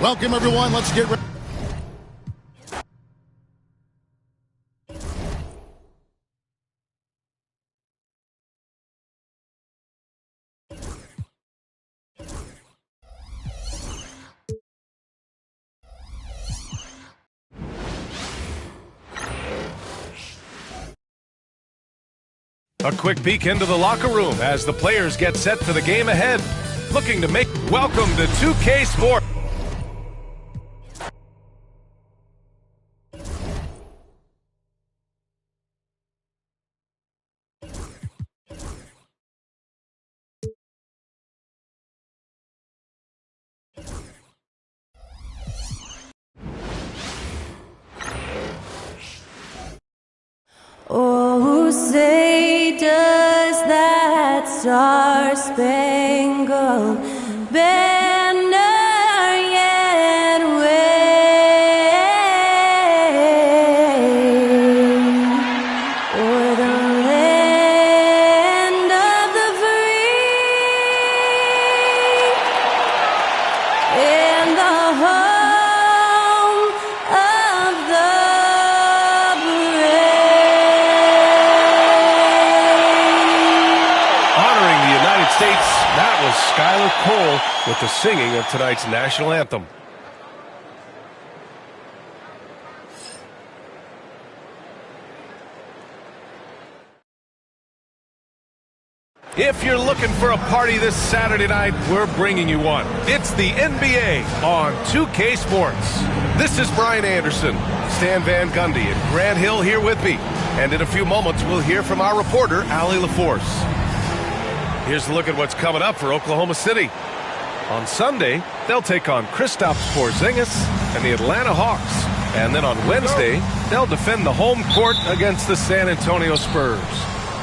Welcome, everyone. Let's get ready. A quick peek into the locker room as the players get set for the game ahead. Looking to make welcome to 2K Sports. Oh, say does that star-spangled banner yet wave o'er the land of the free and the home of the That was Skylar Cole with the singing of tonight's national anthem. If you're looking for a party this Saturday night, we're bringing you one. It's the NBA on 2K Sports. This is Brian Anderson, Stan Van Gundy, and Grant Hill here with me. And in a few moments, we'll hear from our reporter, Allie LaForce. Here's a look at what's coming up for Oklahoma City. On Sunday, they'll take on Kristaps Porzingis and the Atlanta Hawks. And then on Wednesday, they'll defend the home court against the San Antonio Spurs.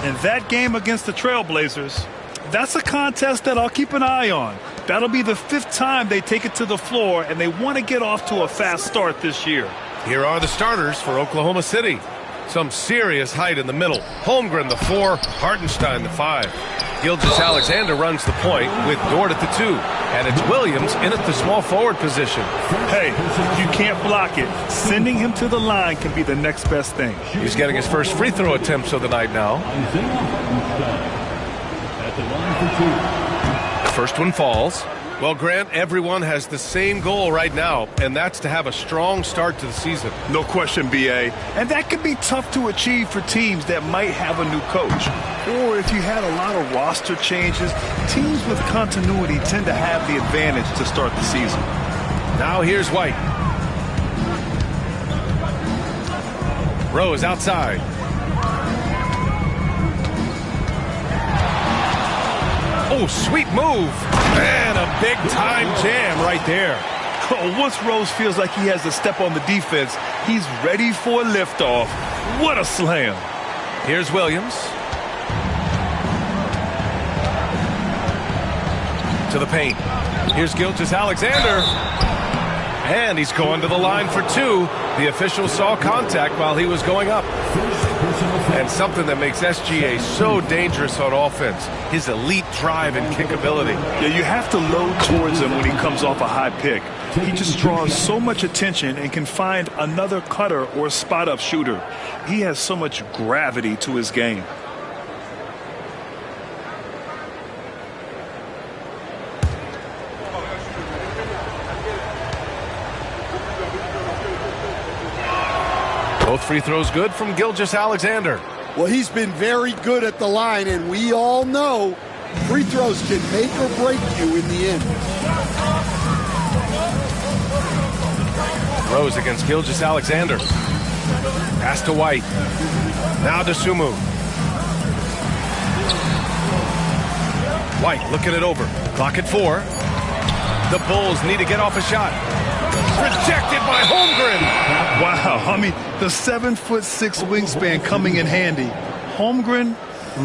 And that game against the Trailblazers, that's a contest that I'll keep an eye on. That'll be the 5th time they take it to the floor, and they want to get off to a fast start this year. Here are the starters for Oklahoma City. Some serious height in the middle. Holmgren, the 4, Hartenstein, the 5. Gilgeous-Alexander runs the point with Dort at the 2. And it's Williams in at the small forward position. Hey, you can't block it. Sending him to the line can be the next best thing. He's getting his first free throw attempts of the night now. First one falls. Well, Grant, everyone has the same goal right now, and that's to have a strong start to the season. No question, B.A. And that can be tough to achieve for teams that might have a new coach. Or if you had a lot of roster changes, teams with continuity tend to have the advantage to start the season. Now here's White. Rose outside. Oh, sweet move. And a big-time jam right there. Once Rose feels like he has to step on the defense, he's ready for a liftoff. What a slam. Here's Williams. To the paint. Here's Gilgeous-Alexander. And he's going to the line for 2. The official saw contact while he was going up. And something that makes SGA so dangerous on offense, his elite drive and kick ability. Yeah, you have to load towards him when he comes off a high pick. He just draws so much attention and can find another cutter or spot-up shooter. He has so much gravity to his game. Both free throws good from Gilgeous-Alexander. Well, he's been very good at the line, and we all know free throws can make or break you in the end. Rose against Gilgeous-Alexander. Pass to White. Now to Sumu. White looking it over. Clock at 4. The Bulls need to get off a shot. Rejected by Holmgren. Wow, I mean, the 7'6" wingspan coming in handy. Holmgren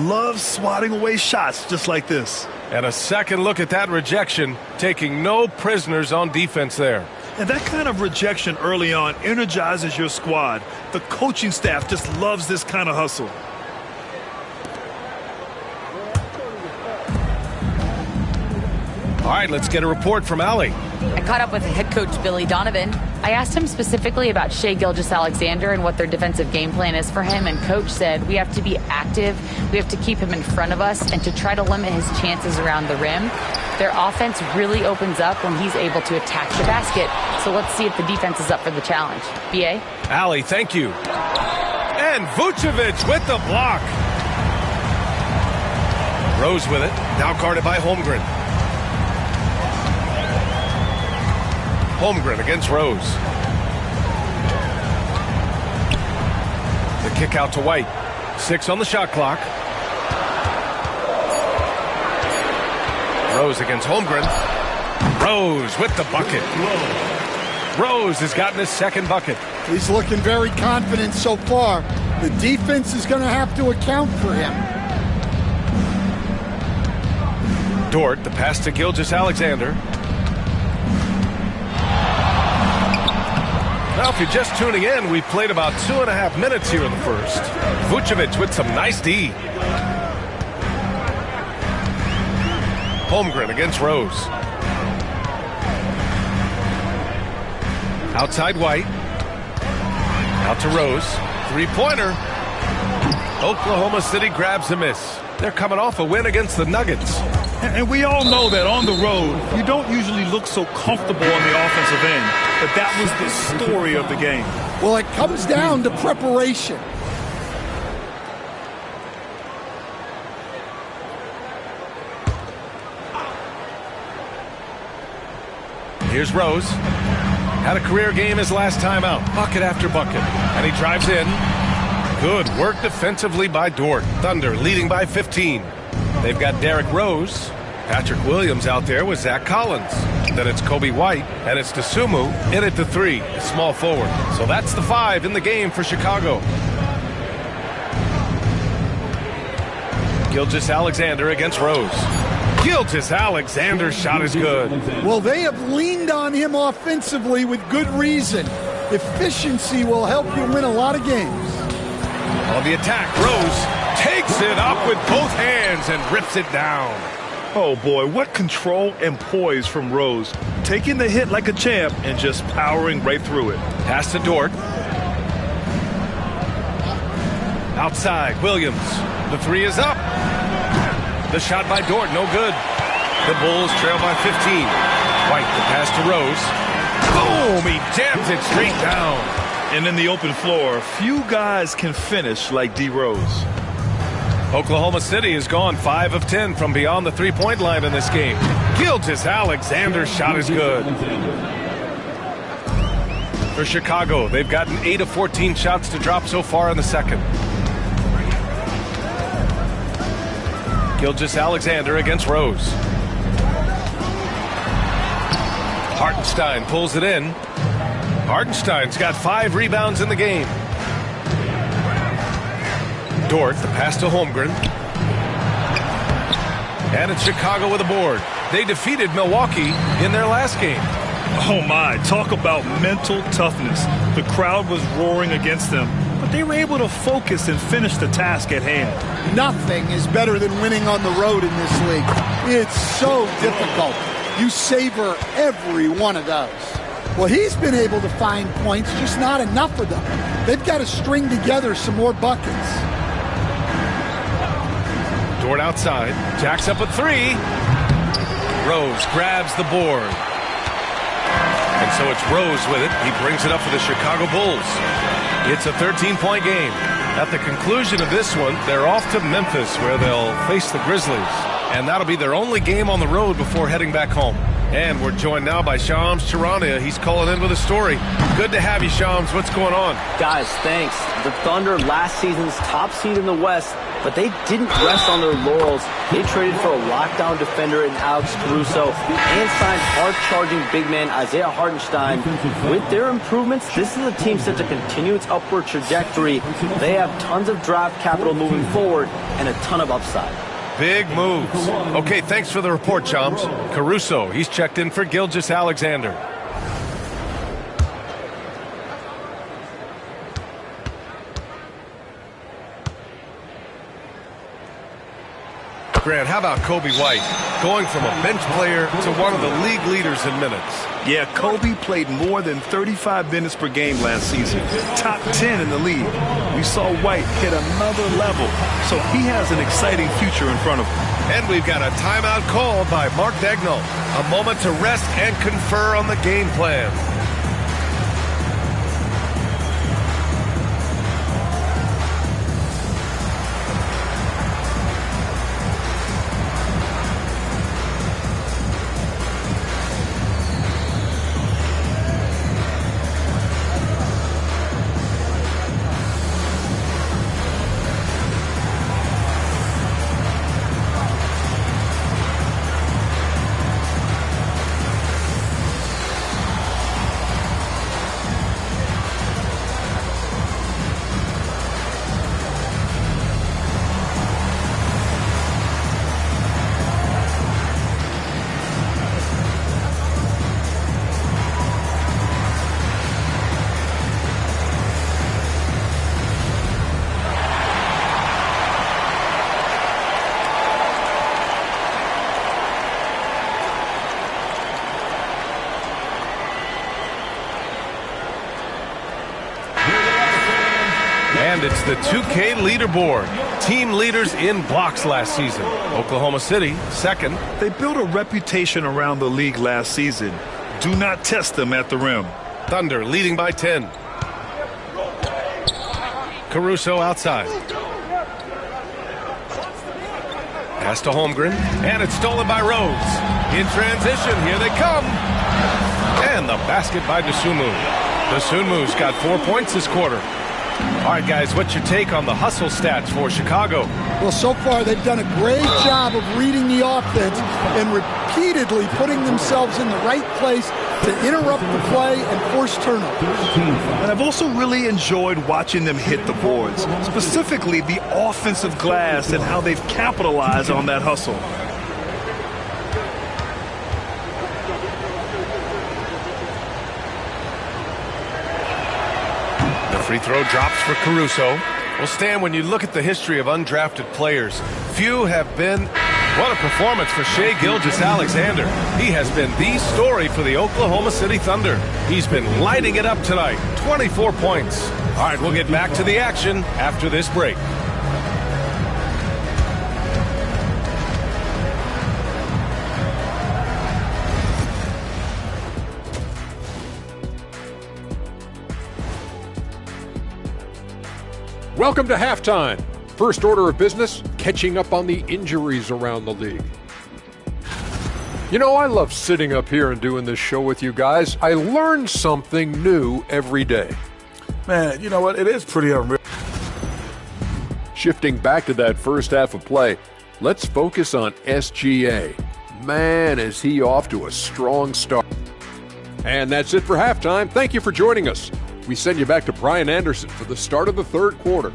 loves swatting away shots just like this. And a second look at that rejection, taking no prisoners on defense there. And that kind of rejection early on energizes your squad. The coaching staff just loves this kind of hustle. All right, let's get a report from Allie. I caught up with head coach Billy Donovan. I asked him specifically about Shai Gilgeous-Alexander and what their defensive game plan is for him, and coach said we have to be active, we have to keep him in front of us, and to try to limit his chances around the rim. Their offense really opens up when he's able to attack the basket, so let's see if the defense is up for the challenge. B.A.? Allie, thank you. And Vucevic with the block. Rose with it, now guarded by Holmgren. Holmgren against Rose. The kick out to White. 6 on the shot clock. Rose against Holmgren. Rose with the bucket. Rose has gotten his second bucket. He's looking very confident so far. The defense is going to have to account for him. Dort, the pass to Gilgeous-Alexander. Now, if you're just tuning in, we played about 2.5 minutes here in the first. Vucevic with some nice D. Holmgren against Rose. Outside White. Out to Rose. Three-pointer. Oklahoma City grabs a miss. They're coming off a win against the Nuggets. And we all know that on the road, you don't usually look so comfortable on the offensive end. But that was the story of the game. Well, it comes down to preparation. Here's Rose. Had a career game his last time out. Bucket after bucket. And he drives in. Good work defensively by Dort. Thunder leading by 15. They've got Derrick Rose. Patrick Williams out there with Zach Collins. Then it's Kobe White, and it's Dosunmu in at the 3, small forward. So that's the 5 in the game for Chicago. Gilgeous-Alexander against Rose. Gilgeous-Alexander's shot is good. Well, they have leaned on him offensively with good reason. Efficiency will help you win a lot of games. On the attack, Rose takes it up with both hands and rips it down. Oh, boy, what control and poise from Rose. Taking the hit like a champ and just powering right through it. Pass to Dort. Outside, Williams. The 3 is up. The shot by Dort, no good. The Bulls trail by 15. White, the pass to Rose. Boom! He jams it straight down. And in the open floor, few guys can finish like D. Rose. Oklahoma City has gone 5 of 10 from beyond the three-point line in this game. Gilgeous-Alexander's shot is good. For Chicago, they've gotten 8 of 14 shots to drop so far in the second. Gilgeous-Alexander against Rose. Hartenstein pulls it in. Hartenstein's got 5 rebounds in the game. Dort, the pass to Holmgren. And it's Chicago with a board. They defeated Milwaukee in their last game. Oh, my. Talk about mental toughness. The crowd was roaring against them, but they were able to focus and finish the task at hand. Nothing is better than winning on the road in this league. It's so difficult. You savor every one of those. Well, he's been able to find points, just not enough of them. They've got to string together some more buckets. Dort outside, jacks up a 3. Rose grabs the board. And so it's Rose with it. He brings it up for the Chicago Bulls. It's a 13-point game. At the conclusion of this one, they're off to Memphis, where they'll face the Grizzlies. And that'll be their only game on the road before heading back home. And we're joined now by Shams Charania. He's calling in with a story. Good to have you, Shams. What's going on? Guys, thanks. The Thunder, last season's top seed in the West, but they didn't rest on their laurels. They traded for a lockdown defender in Alex Caruso and signed hard-charging big man Isaiah Hartenstein. With their improvements, this is a team set to continue its upward trajectory. They have tons of draft capital moving forward and a ton of upside. Big moves. Okay, thanks for the report, Shams. Caruso, he's checked in for Gilgeous-Alexander. Grant, how about Kobe White going from a bench player to one of the league leaders in minutes? Yeah, Kobe played more than 35 minutes per game last season, top 10 in the league. We saw White hit another level, so he has an exciting future in front of him. And we've got a timeout called by Mark Daigneault. A moment to rest and confer on the game plan. And it's the 2K leaderboard. Team leaders in blocks last season. Oklahoma City, second. They built a reputation around the league last season. Do not test them at the rim. Thunder leading by 10. Caruso outside. Pass to Holmgren, and it's stolen by Rhodes. In transition, here they come. And the basket by Dosunmu. Dosunmu's got 4 points this quarter. All right, guys, what's your take on the hustle stats for Chicago? Well, so far they've done a great job of reading the offense and repeatedly putting themselves in the right place to interrupt the play and force turnovers. And I've also really enjoyed watching them hit the boards, specifically the offensive glass and how they've capitalized on that hustle. Free throw drops for Caruso. Well, Stan, when you look at the history of undrafted players, few have been... What a performance for Shai Gilgeous-Alexander. He has been the story for the Oklahoma City Thunder. He's been lighting it up tonight. 24 points. All right, we'll get back to the action after this break. Welcome to halftime. First order of business, catching up on the injuries around the league. You know, I love sitting up here and doing this show with you guys. I learn something new every day. Man, you know what? It is pretty unreal. Shifting back to that first half of play, let's focus on SGA. Man, is he off to a strong start. And that's it for halftime. Thank you for joining us. We send you back to Brian Anderson for the start of the third quarter.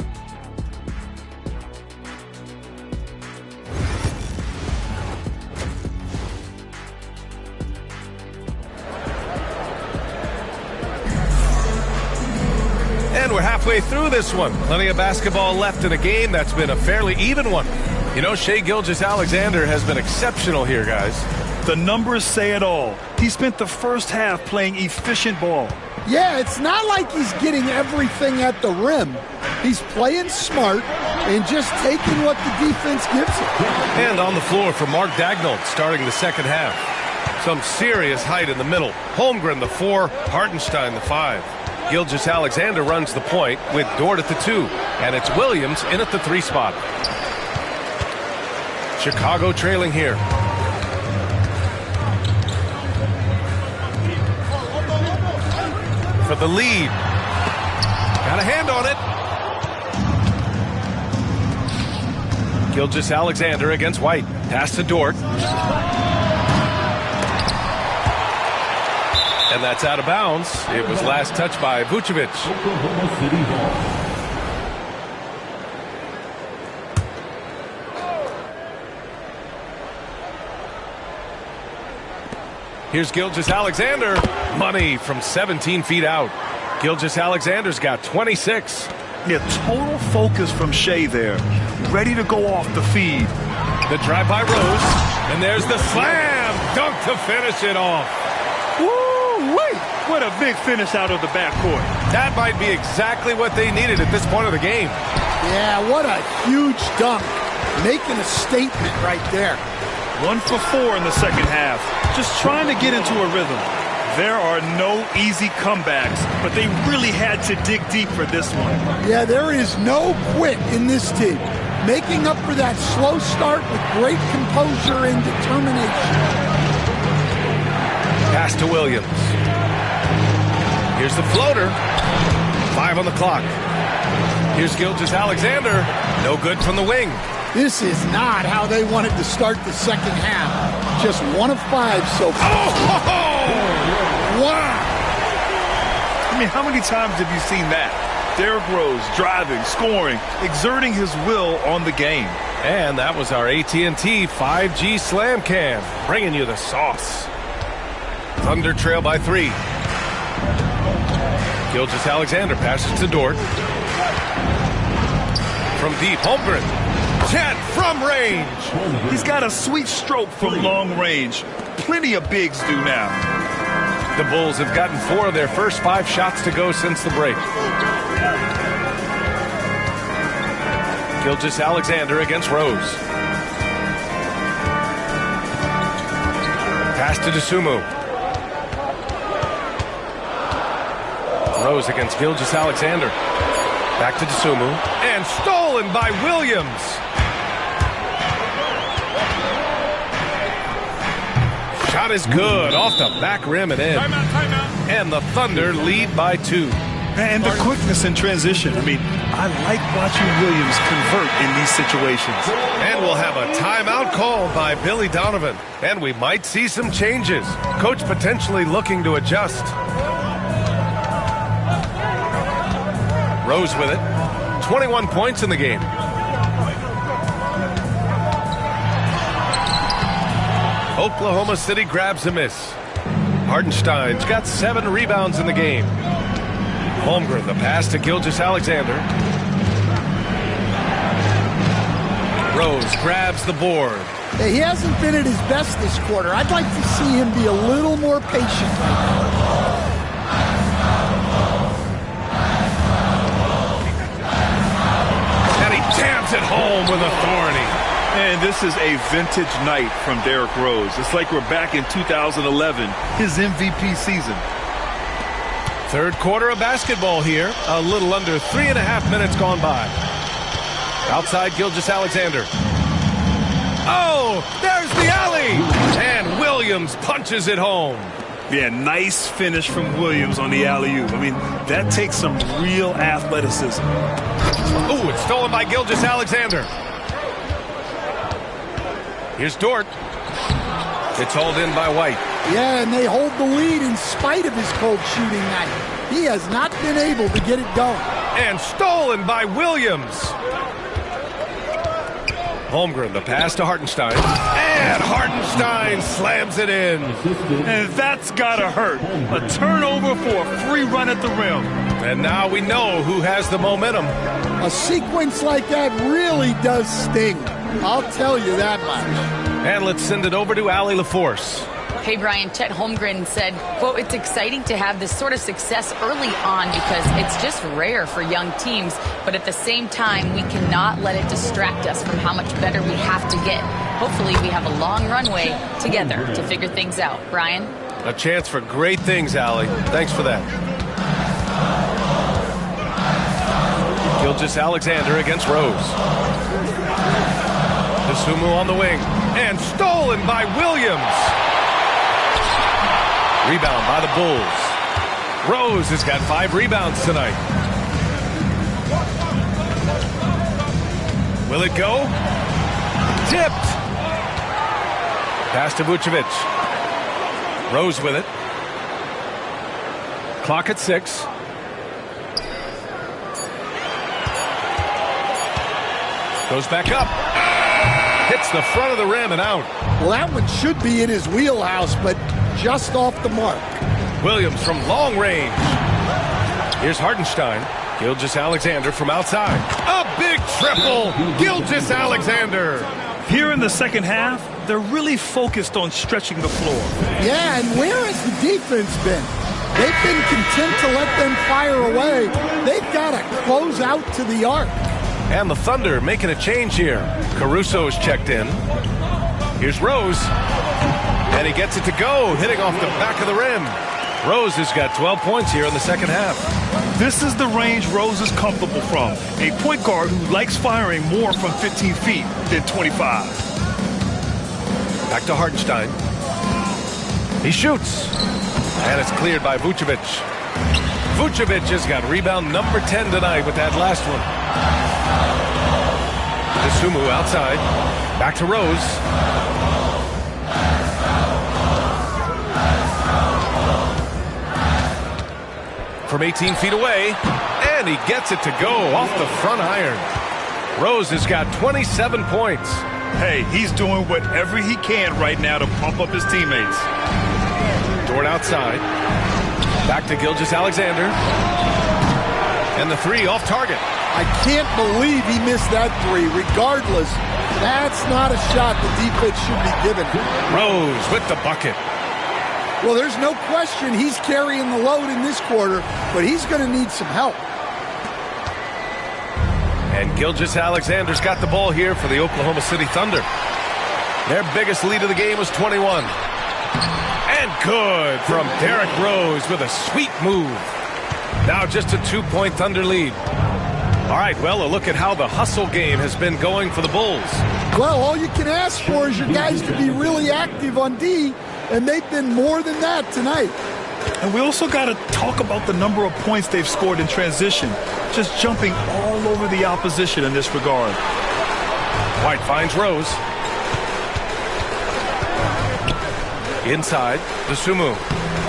And we're halfway through this one. Plenty of basketball left in a game that's been a fairly even one. You know, Shai Gilgeous-Alexander has been exceptional here, guys. The numbers say it all. He spent the first half playing efficient ball. Yeah, it's not like he's getting everything at the rim. He's playing smart and just taking what the defense gives him. And on the floor for Mark Daigneault starting the second half. Some serious height in the middle. Holmgren the 4, Hartenstein the 5. Gilgeous-Alexander runs the point with Dort at the 2. And it's Williams in at the 3 spot. Chicago trailing here. For the lead. Got a hand on it. Gilgeous-Alexander against White. Pass to Dort. And that's out of bounds. It was last touched by Vucevic. Here's Gilgeous-Alexander. Money from 17 feet out. Gilgeous-Alexander's got 26. Yeah, total focus from Shai there. Ready to go off the feed. The drive by Rose. And there's the slam dunk to finish it off. Woo-wee! What a big finish out of the backcourt. That might be exactly what they needed at this point of the game. Yeah, what a huge dunk. Making a statement right there. 1 for 4 in the second half. Just trying to get into a rhythm. There are no easy comebacks, but they really had to dig deep for this one. Yeah, there is no quit in this team. Making up for that slow start with great composure and determination. Pass to Williams. Here's the floater. 5 on the clock. Here's Gilgeous-Alexander. No good from the wing. This is not how they wanted to start the second half. Just 1 of 5 so far. Oh! Wow! I mean, how many times have you seen that? Derrick Rose driving, scoring, exerting his will on the game. And that was our AT&T 5G Slam Cam, bringing you the sauce. Thunder trail by 3. Gilgeous-Alexander passes to Dort. From deep, Holmgren. Chet from range. He's got a sweet stroke from long range. Plenty of bigs do now. The Bulls have gotten 4 of their first 5 shots to go since the break. Gilgeous-Alexander against Rose. Pass to DeSumo. Rose against Gilgeous-Alexander. Back to DeSumo. And stolen by Williams. Shot is good. Off the back rim and in. Timeout. And the Thunder lead by 2. And the quickness in transition. I mean, I like watching Williams convert in these situations. And we'll have a timeout called by Billy Donovan. And we might see some changes. Coach potentially looking to adjust. Rose with it. 21 points in the game. Oklahoma City grabs a miss. Hartenstein's got 7 rebounds in the game. Holmgren, the pass to Gilgeous-Alexander. Rose grabs the board. Hey, he hasn't been at his best this quarter. I'd like to see him be a little more patient right now. And he jams it home with authority. And this is a vintage night from Derrick Rose. It's like we're back in 2011, his MVP season. Third quarter of basketball here. A little under 3.5 minutes gone by. Outside Gilgeous-Alexander. Oh, there's the alley. And Williams punches it home. Yeah, nice finish from Williams on the alley-oop. I mean, that takes some real athleticism. Oh, it's stolen by Gilgeous-Alexander. Here's Dort. It's hauled in by White. Yeah, and they hold the lead in spite of his cold shooting night. He has not been able to get it going. And stolen by Williams. Holmgren, the pass to Hartenstein. And Hartenstein slams it in. And that's gotta hurt. A turnover for a free run at the rim. And now we know who has the momentum. A sequence like that really does sting. I'll tell you that much. And let's send it over to Allie LaForce. Hey, Brian, Chet Holmgren said, quote, "It's exciting to have this sort of success early on because it's just rare for young teams. But at the same time, we cannot let it distract us from how much better we have to get. Hopefully, we have a long runway together to figure things out." Brian? A chance for great things, Allie. Thanks for that. Gilgeous-Alexander against Rose. DeSumo on the wing. And stolen by Williams. Rebound by the Bulls. Rose has got 5 rebounds tonight. Will it go? Tipped. Pass to Vucevic. Rose with it. Clock at 6. Goes back up. Hits the front of the rim and out. Well, that one should be in his wheelhouse, but just off the mark. Williams from long range. Here's Hartenstein. Gilgeous-Alexander from outside. A big triple. Gilgeous-Alexander. Here in the second half, they're really focused on stretching the floor. Yeah, and where has the defense been? They've been content to let them fire away. They've got to close out to the arc. And the Thunder making a change here. Caruso is checked in. Here's Rose. And he gets it to go, hitting off the back of the rim. Rose has got 12 points here in the second half. This is the range Rose is comfortable from. A point guard who likes firing more from 15 feet than 25. Back to Hartenstein. He shoots. And it's cleared by Vucevic. Vucevic has got rebound number 10 tonight with that last one. Sumu outside. Back to Rose. From 18 feet away. And he gets it to go off the front iron. Rose has got 27 points. Hey, he's doing whatever he can right now to pump up his teammates. Dort outside. Back to Gilgeous-Alexander. And the three off target. I can't believe he missed that three. Regardless, that's not a shot the defense should be given. Rose with the bucket. Well, there's no question he's carrying the load in this quarter, but he's going to need some help. And Gilgeous-Alexander's got the ball here for the Oklahoma City Thunder. Their biggest lead of the game was 21. And good from Derrick Rose with a sweet move. Now just a 2-point Thunder lead. All right, well, a look at how the hustle game has been going for the Bulls. Well, all you can ask for is your guys to be really active on D, and they've been more than that tonight. And we also got to talk about the number of points they've scored in transition, just jumping all over the opposition in this regard. White finds Rose. Inside, Dosunmu.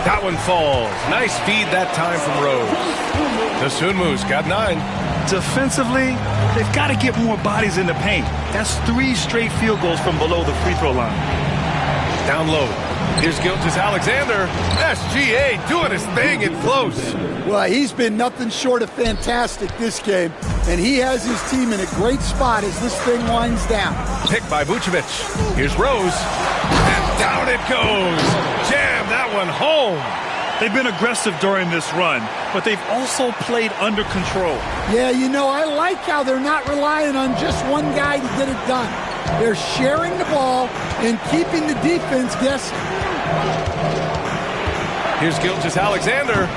That one falls. Nice feed that time from Rose. Dosunmu's got 9. Defensively, they've got to get more bodies in the paint. That's 3 straight field goals from below the free throw line. Down low. Here's Gilgeous-Alexander. SGA doing his thing in close. Well, he's been nothing short of fantastic this game, and he has his team in a great spot as this thing winds down. Picked by Vucevic. Here's Rose. And down it goes. Jam that one home. They've been aggressive during this run, but they've also played under control. Yeah, you know, I like how they're not relying on just one guy to get it done. They're sharing the ball and keeping the defense guessing. Here's Gilgeous-Alexander.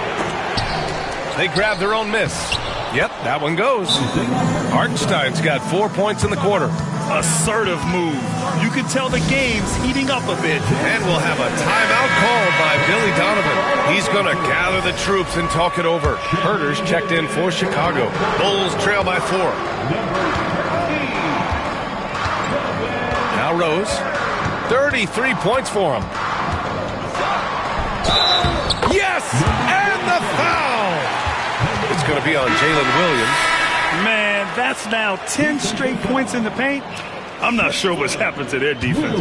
They grab their own miss. Yep, that one goes. Hartenstein's got 4 points in the quarter. Assertive move. You can tell the game's heating up a bit. And we'll have a timeout called by Billy Donovan. He's going to gather the troops and talk it over. Herter's checked in for Chicago. Bulls trail by 4. Now Rose. 33 points for him. Yes! And the foul! It's going to be on Jalen Williams. Man, that's now 10 straight points in the paint. I'm not sure what's happened to their defense.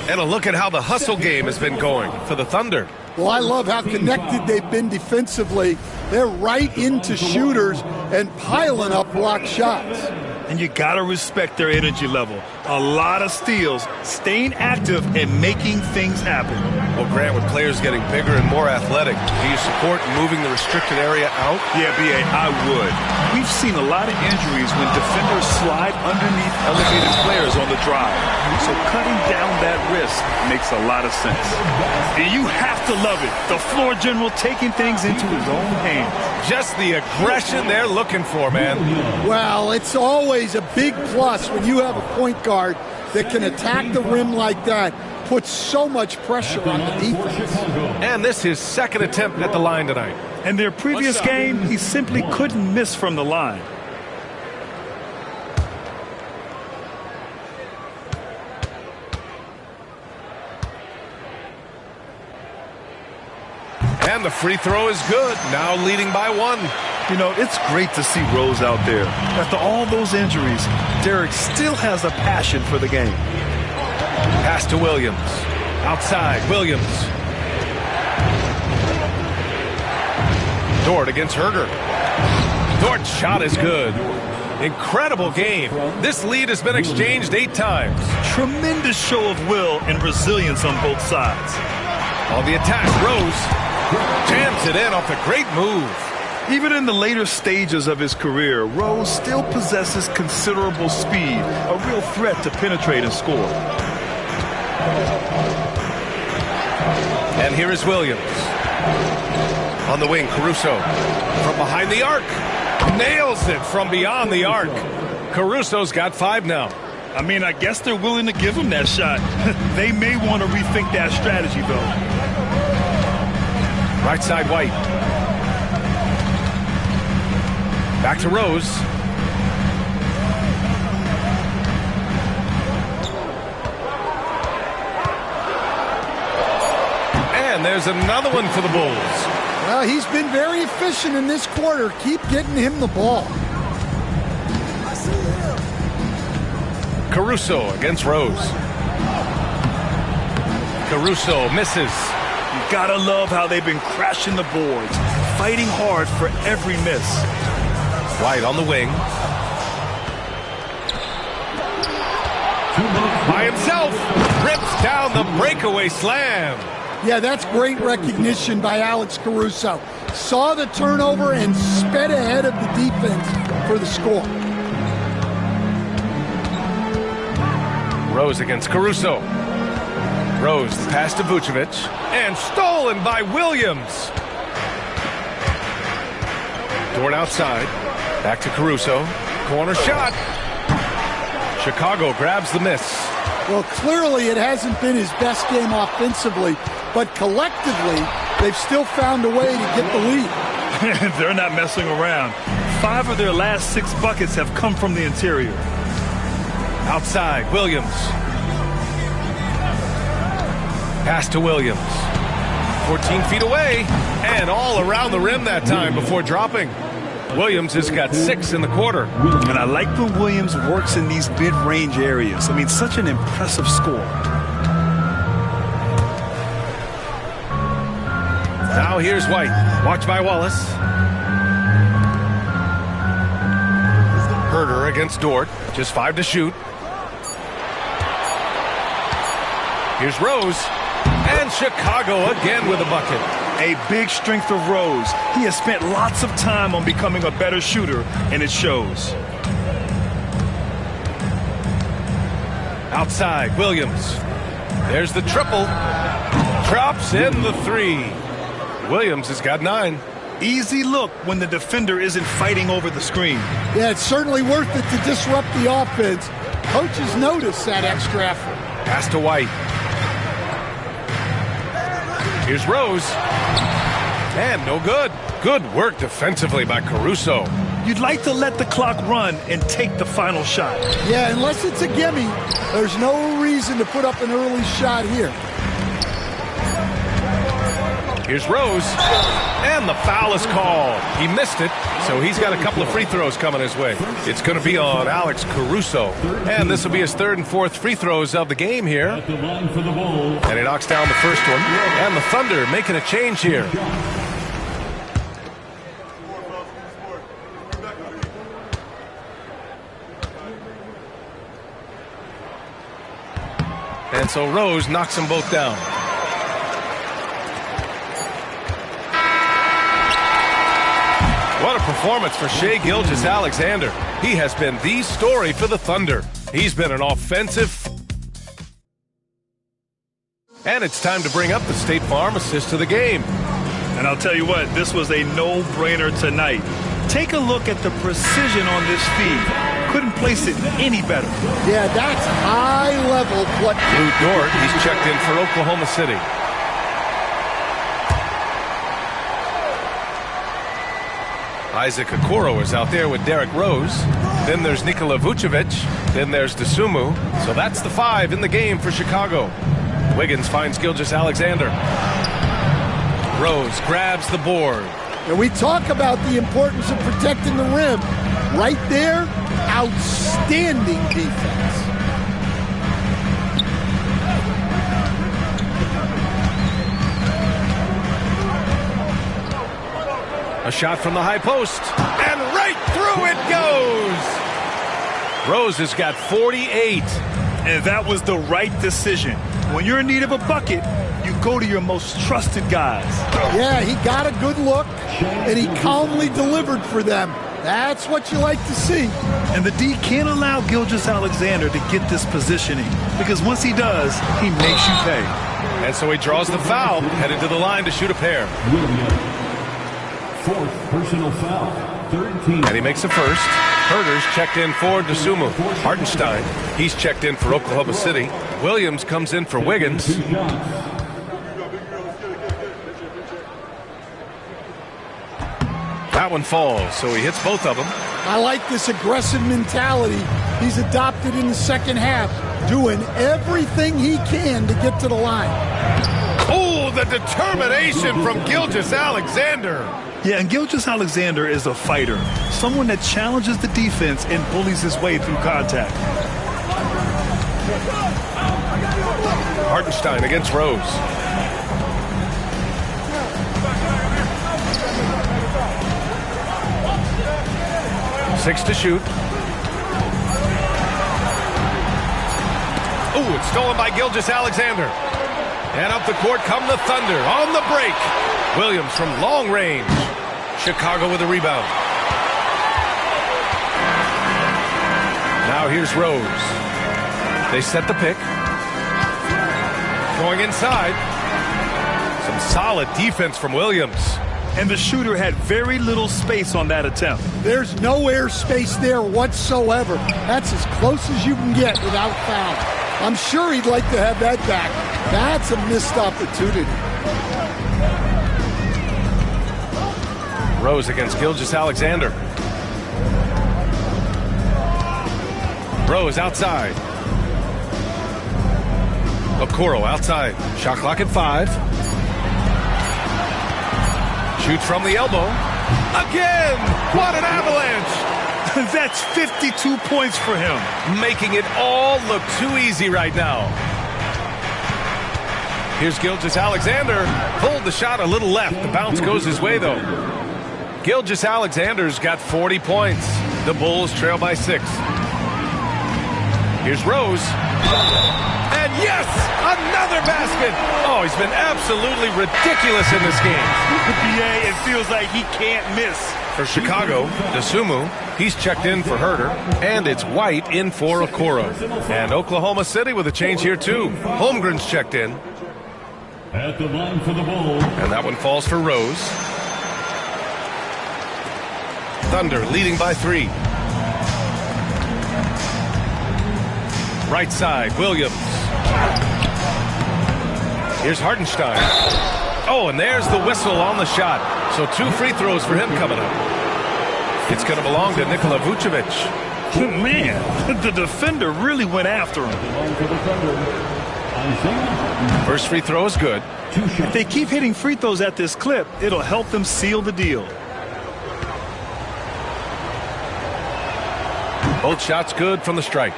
And a look at how the hustle game has been going for the Thunder. Well, I love how connected they've been defensively. They're right into shooters and piling up block shots. And you got to respect their energy level. A lot of steals, staying active, and making things happen. Well, Grant, with players getting bigger and more athletic, do you support moving the restricted area out? Yeah, B.A., I would. We've seen a lot of injuries when defenders slide underneath elevated players on the drive. So cutting down that risk makes a lot of sense. And you have to love it. The floor general taking things into his own hands. Just the aggression they're looking for, man. Well, it's always a big plus when you have a point guard that can attack the rim like that, puts so much pressure on the defense. And this is his second attempt at the line tonight. In their previous game, he simply couldn't miss from the line. And the free throw is good, now leading by 1. You know, it's great to see Rose out there. After all those injuries, Derrick still has a passion for the game. Pass to Williams. Outside, Williams. Dort against Herter. Dort's shot is good. Incredible game. This lead has been exchanged 8 times. Tremendous show of will and resilience on both sides. On the attack, Rose jams it in off a great move. Even in the later stages of his career, Rose still possesses considerable speed, a real threat to penetrate and score. And here is Williams. On the wing, Caruso. From behind the arc. Nails it from beyond the arc. Caruso's got 5 now. I mean, I guess they're willing to give him that shot. They may want to rethink that strategy, though. Right side, White. Back to Rose. And there's another one for the Bulls. Well, he's been very efficient in this quarter. Keep getting him the ball. Caruso against Rose. Caruso misses. You gotta love how they've been crashing the boards, fighting hard for every miss. White on the wing. By himself. Rips down the breakaway slam. Yeah, that's great recognition by Alex Caruso. Saw the turnover and sped ahead of the defense for the score. Rose against Caruso. Rose pass to Vucevic. And stolen by Williams. Dort outside. Back to Caruso. Corner shot. Chicago grabs the miss. Well, clearly it hasn't been his best game offensively, but collectively, they've still found a way to get the lead. They're not messing around. 5 of their last 6 buckets have come from the interior. Outside, Williams. Pass to Williams. 14 feet away, and all around the rim that time before dropping. Williams has got 6 in the quarter. And I like when Williams works in these mid-range areas. I mean, such an impressive score. Now here's White. Watch by Wallace. Herter against Dort. Just 5 to shoot. Here's Rose. And Chicago again with a bucket. A big strength of Rose. He has spent lots of time on becoming a better shooter, and it shows. Outside, Williams. There's the triple. Drops in the 3. Williams has got 9. Easy look when the defender isn't fighting over the screen. Yeah, it's certainly worth it to disrupt the offense. Coaches notice that extra effort. Pass to White. Here's Rose. And no good. Good work defensively by Caruso. You'd like to let the clock run and take the final shot. Yeah, unless it's a gimme, there's no reason to put up an early shot here. Here's Rose. And the foul is called. He missed it, so he's got a couple of free throws coming his way. It's going to be on Alex Caruso. And this will be his 3rd and 4th free throws of the game here. And he knocks down the first one. And the Thunder making a change here. And so Rose knocks them both down. What a performance for Shai Gilgeous-Alexander. He has been the story for the Thunder. He's been an offensive. And it's time to bring up the State Farm assist to the game. And I'll tell you what, this was a no-brainer tonight. Take a look at the precision on this feed. Couldn't place it any better. Yeah, that's high-level play. Lou Dort, he's checked in for Oklahoma City. Isaac Okoro is out there with Derrick Rose. Then there's Nikola Vucevic. Then there's Dosunmu. So that's the 5 in the game for Chicago. Wiggins finds Gilgeous-Alexander. Rose grabs the board. And we talk about the importance of protecting the rim. Right there, outstanding defense. A shot from the high post. And right through it goes. Rose has got 48. And that was the right decision. When you're in need of a bucket, you go to your most trusted guys. Yeah, he got a good look, and he calmly delivered for them. That's what you like to see. And the D can't allow Gilgeous-Alexander to get this positioning, because once he does, he makes you pay. And so he draws the foul, headed to the line to shoot a pair. Fourth personal foul. 13. And he makes the first. Herter's checked in for Dosunmu. Hartenstein, he's checked in for Oklahoma City. Williams comes in for Wiggins. That one falls, so he hits both of them. I like this aggressive mentality he's adopted in the second half, doing everything he can to get to the line. Oh, the determination from Gilgeous-Alexander. Yeah, and Gilgeous-Alexander is a fighter, someone that challenges the defense and bullies his way through contact. Hartenstein against Rose. Six to shoot. Ooh, it's stolen by Gilgeous-Alexander. And up the court come the Thunder on the break. Williams from long range. Chicago with a rebound. Now here's Rose. They set the pick. Going inside. Some solid defense from Williams. And the shooter had very little space on that attempt. There's no air space there whatsoever. That's as close as you can get without foul. I'm sure he'd like to have that back. That's a missed opportunity. Rose against Gilgeous-Alexander. Rose outside. Okoro outside. Shot clock at 5. Shoots from the elbow. Again! What an avalanche! That's 52 points for him. Making it all look too easy right now. Here's Gilgeous-Alexander. Pulled the shot a little left. The bounce goes his way, though. Gilgeous-Alexander's got 40 points. The Bulls trail by 6. Here's Rose. And yes, another basket. Oh, he's been absolutely ridiculous in this game. Yeah, it feels like he can't miss. For Chicago, Dosunmu, he's checked in for Herter, and it's White in for Okoro. And Oklahoma City with a change here, too. Holmgren's checked in. At the line for the Bulls. And that one falls for Rose. Thunder leading by 3. Right side, Williams. Here's Hartenstein. Oh, and there's the whistle on the shot. So 2 free throws for him coming up. It's going to belong to Nikola Vucevic. Man, the defender really went after him. First free throw is good. If they keep hitting free throws at this clip, it'll help them seal the deal. Both shots good from the strike.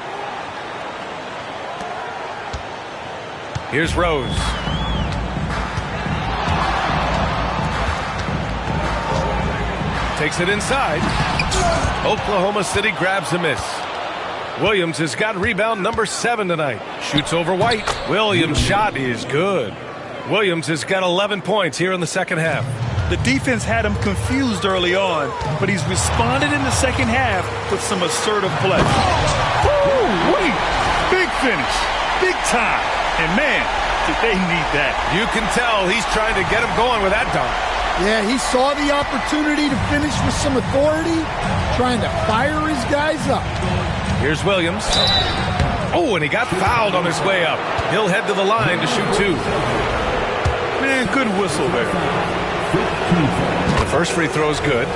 Here's Rose. Takes it inside. Oklahoma City grabs a miss. Williams has got rebound number 7 tonight. Shoots over White. Williams' shot is good. Williams has got 11 points here in the second half. The defense had him confused early on, but he's responded in the second half with some assertive play. Woo-wee! Big finish. Big time. And man, did they need that. You can tell he's trying to get him going with that dunk. Yeah, he saw the opportunity to finish with some authority, trying to fire his guys up. Here's Williams. Oh, and he got fouled on his way up. He'll head to the line to shoot 2. Man, good whistle there. The first free throw is good.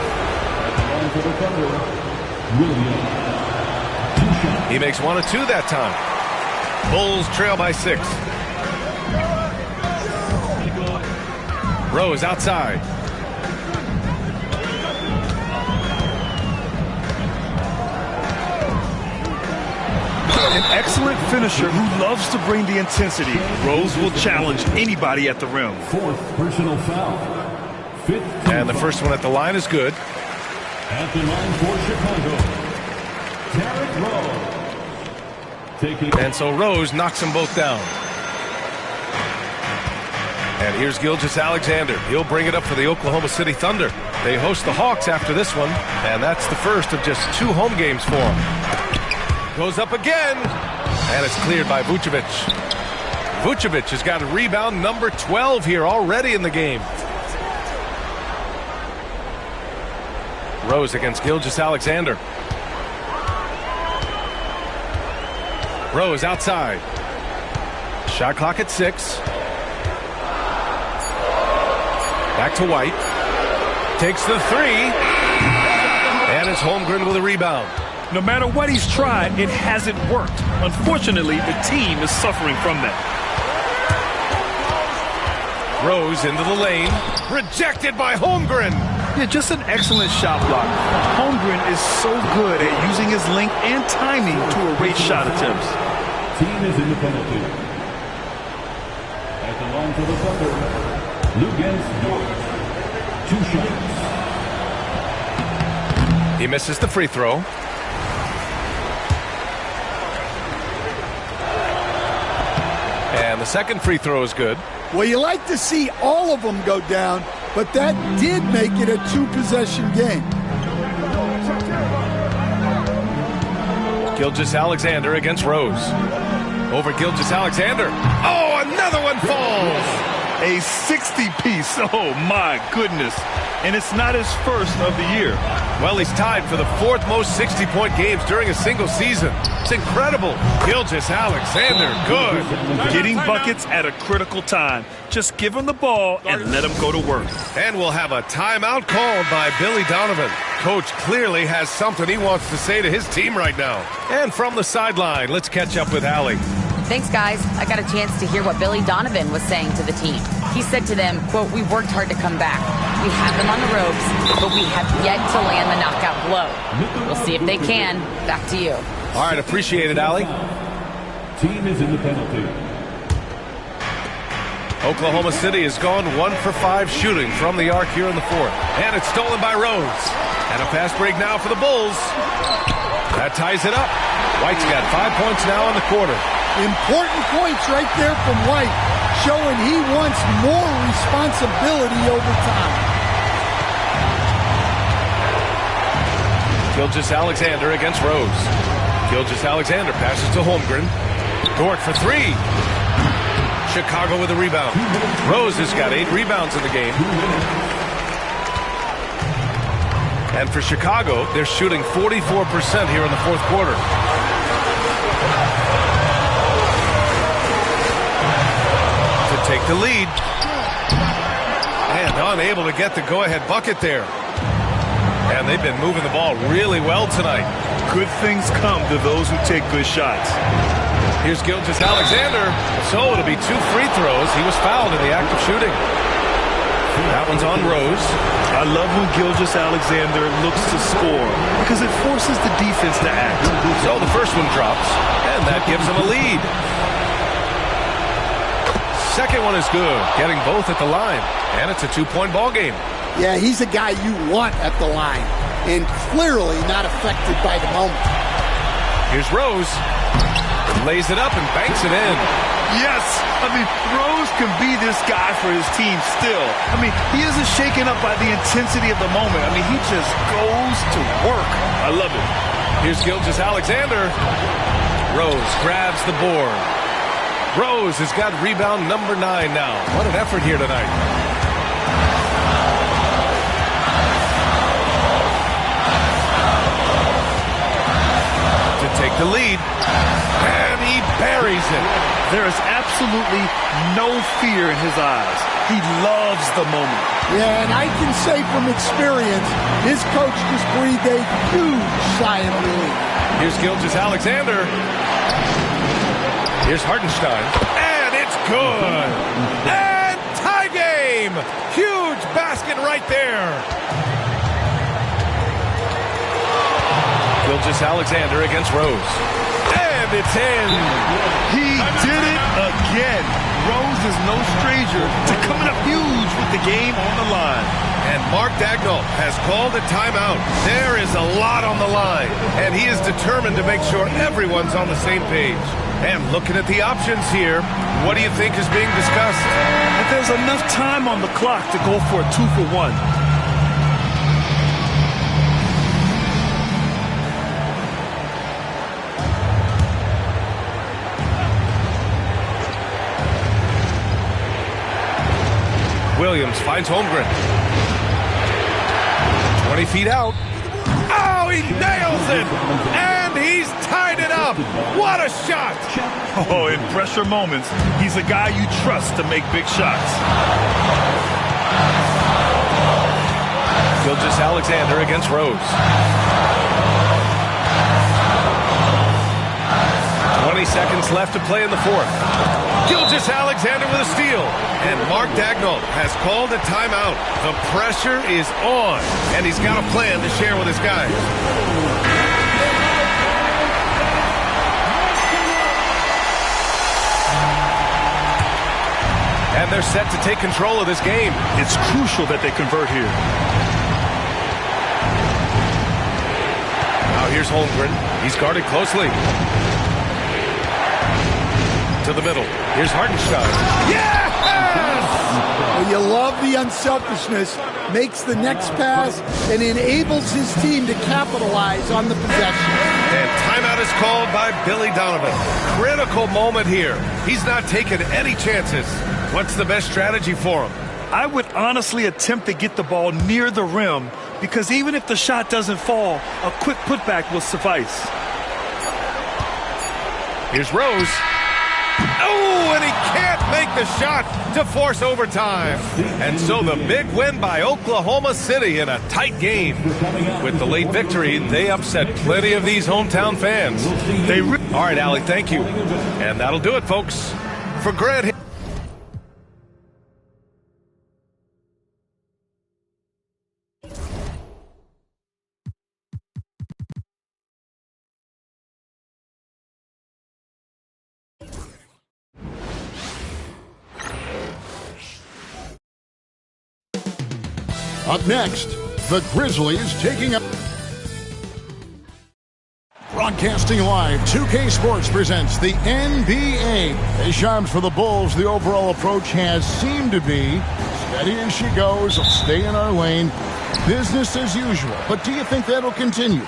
He makes 1 of 2 that time. Bulls trail by 6. Rose outside. An excellent finisher who loves to bring the intensity. Rose will challenge anybody at the rim. 4th personal foul. 5th. And the first one at the line is good. At the line for Chicago. And so Rose knocks them both down. And here's Gilgeous-Alexander. He'll bring it up for the Oklahoma City Thunder. They host the Hawks after this one, and that's the first of just 2 home games for them. Goes up again, and it's cleared by Vucevic. Vucevic has got a rebound number 12 here already in the game. Rose against Gilgeous-Alexander. Rose outside. Shot clock at 6. Back to White. Takes the 3. And it's Holmgren with a rebound. No matter what he's tried, it hasn't worked. Unfortunately, the team is suffering from that. Rose into the lane. Rejected by Holmgren. Yeah, just an excellent shot block. Holmgren is so good at using his length and timing to erase shot attempts. Team is in the penalty. At the line for the Thunder, Luguentz Dort. 2 shots. He misses the free throw. And the second free throw is good. Well, you like to see all of them go down, but that did make it a 2-possession game. Gilgeous-Alexander against Rose. Over Gilgeous-Alexander. Oh, another one falls. A 60-piece. Oh, my goodness. And it's not his first of the year. Well, he's tied for the 4th most 60-point games during a single season. It's incredible. Gilgeous-Alexander, good. Getting buckets at a critical time. Just give him the ball and let him go to work. And we'll have a timeout called by Billy Donovan. Coach clearly has something he wants to say to his team right now. And from the sideline, let's catch up with Allie. Thanks, guys. I got a chance to hear what Billy Donovan was saying to the team. He said to them, quote, "We worked hard to come back. We had them on the ropes, but we have yet to land the knockout blow. We'll see if they can." Back to you. All right, appreciate it, Allie. Team is in the penalty. Oklahoma City has gone 1 for 5 shooting from the arc here in the 4th. And it's stolen by Rose. And a fast break now for the Bulls. That ties it up. White's got 5 points now in the quarter. Important points right there from White, showing he wants more responsibility over time. Gilgeous-Alexander against Rose. Gilgeous-Alexander passes to Holmgren. Dort for 3. Chicago with a rebound. Rose has got 8 rebounds in the game. And for Chicago, they're shooting 44% here in the 4th quarter. To take the lead. And unable to get the go-ahead bucket there. And they've been moving the ball really well tonight. Good things come to those who take good shots. Here's Gilgeous-Alexander. So it'll be 2 free throws. He was fouled in the act of shooting. That one's on Rose. I love when Gilgeous-Alexander looks to score because it forces the defense to act. So the first one drops, and that gives him a lead. Second one is good, getting both at the line, and it's a 2-point ball game. Yeah, he's a guy you want at the line, and clearly not affected by the moment. Here's Rose. Lays it up and banks it in. Yes! I mean, Rose can be this guy for his team still. I mean, he isn't shaken up by the intensity of the moment. I mean, he just goes to work. I love it. Here's Gilgeous-Alexander. Rose grabs the board. Rose has got rebound number 9 now. What an effort here tonight. To take the lead. And he buries it. There is absolutely no fear in his eyes. He loves the moment. Yeah, and I can say from experience, his coach just breathed a huge sigh of relief. Here's Gilgeous-Alexander. Here's Hartenstein. And it's good. And tie game. Huge basket right there. Gilgeous-Alexander against Rose. And it's in. He did it again. Rose is no stranger to coming up huge with the game on the line. And Mark Dagnall has called a timeout. There is a lot on the line, and he is determined to make sure everyone's on the same page. And looking at the options here, what do you think is being discussed? If there's enough time on the clock to go for a 2-for-1. Williams finds Holmgren. 20 feet out. Oh, he nails it! And he's tied it up! What a shot! Oh, in pressure moments, he's a guy you trust to make big shots. Gilgeous-Alexander against Rose. 20 seconds left to play in the fourth. Gilgeous-Alexander with a steal. And Mark Dagnall has called a timeout. The pressure is on, and he's got a plan to share with his guys. And they're set to take control of this game. It's crucial that they convert here. Now here's Holmgren. He's guarded closely. To the middle. Here's Hartenstein. Yes! Well, you love the unselfishness. Makes the next pass and enables his team to capitalize on the possession. And timeout is called by Billy Donovan. Critical moment here. He's not taking any chances. What's the best strategy for him? I would honestly attempt to get the ball near the rim because even if the shot doesn't fall, a quick putback will suffice. Here's Rose. Oh, and he can't make the shot to force overtime. And so the big win by Oklahoma City in a tight game. With the late victory, they upset plenty of these hometown fans. All right, Allie, thank you. And that'll do it, folks. For Grant. Up next, the Grizzlies taking up. Broadcasting live, 2K Sports presents the NBA. As Shams for the Bulls, the overall approach has seemed to be steady as she goes, stay in our lane, business as usual. But do you think that'll continue?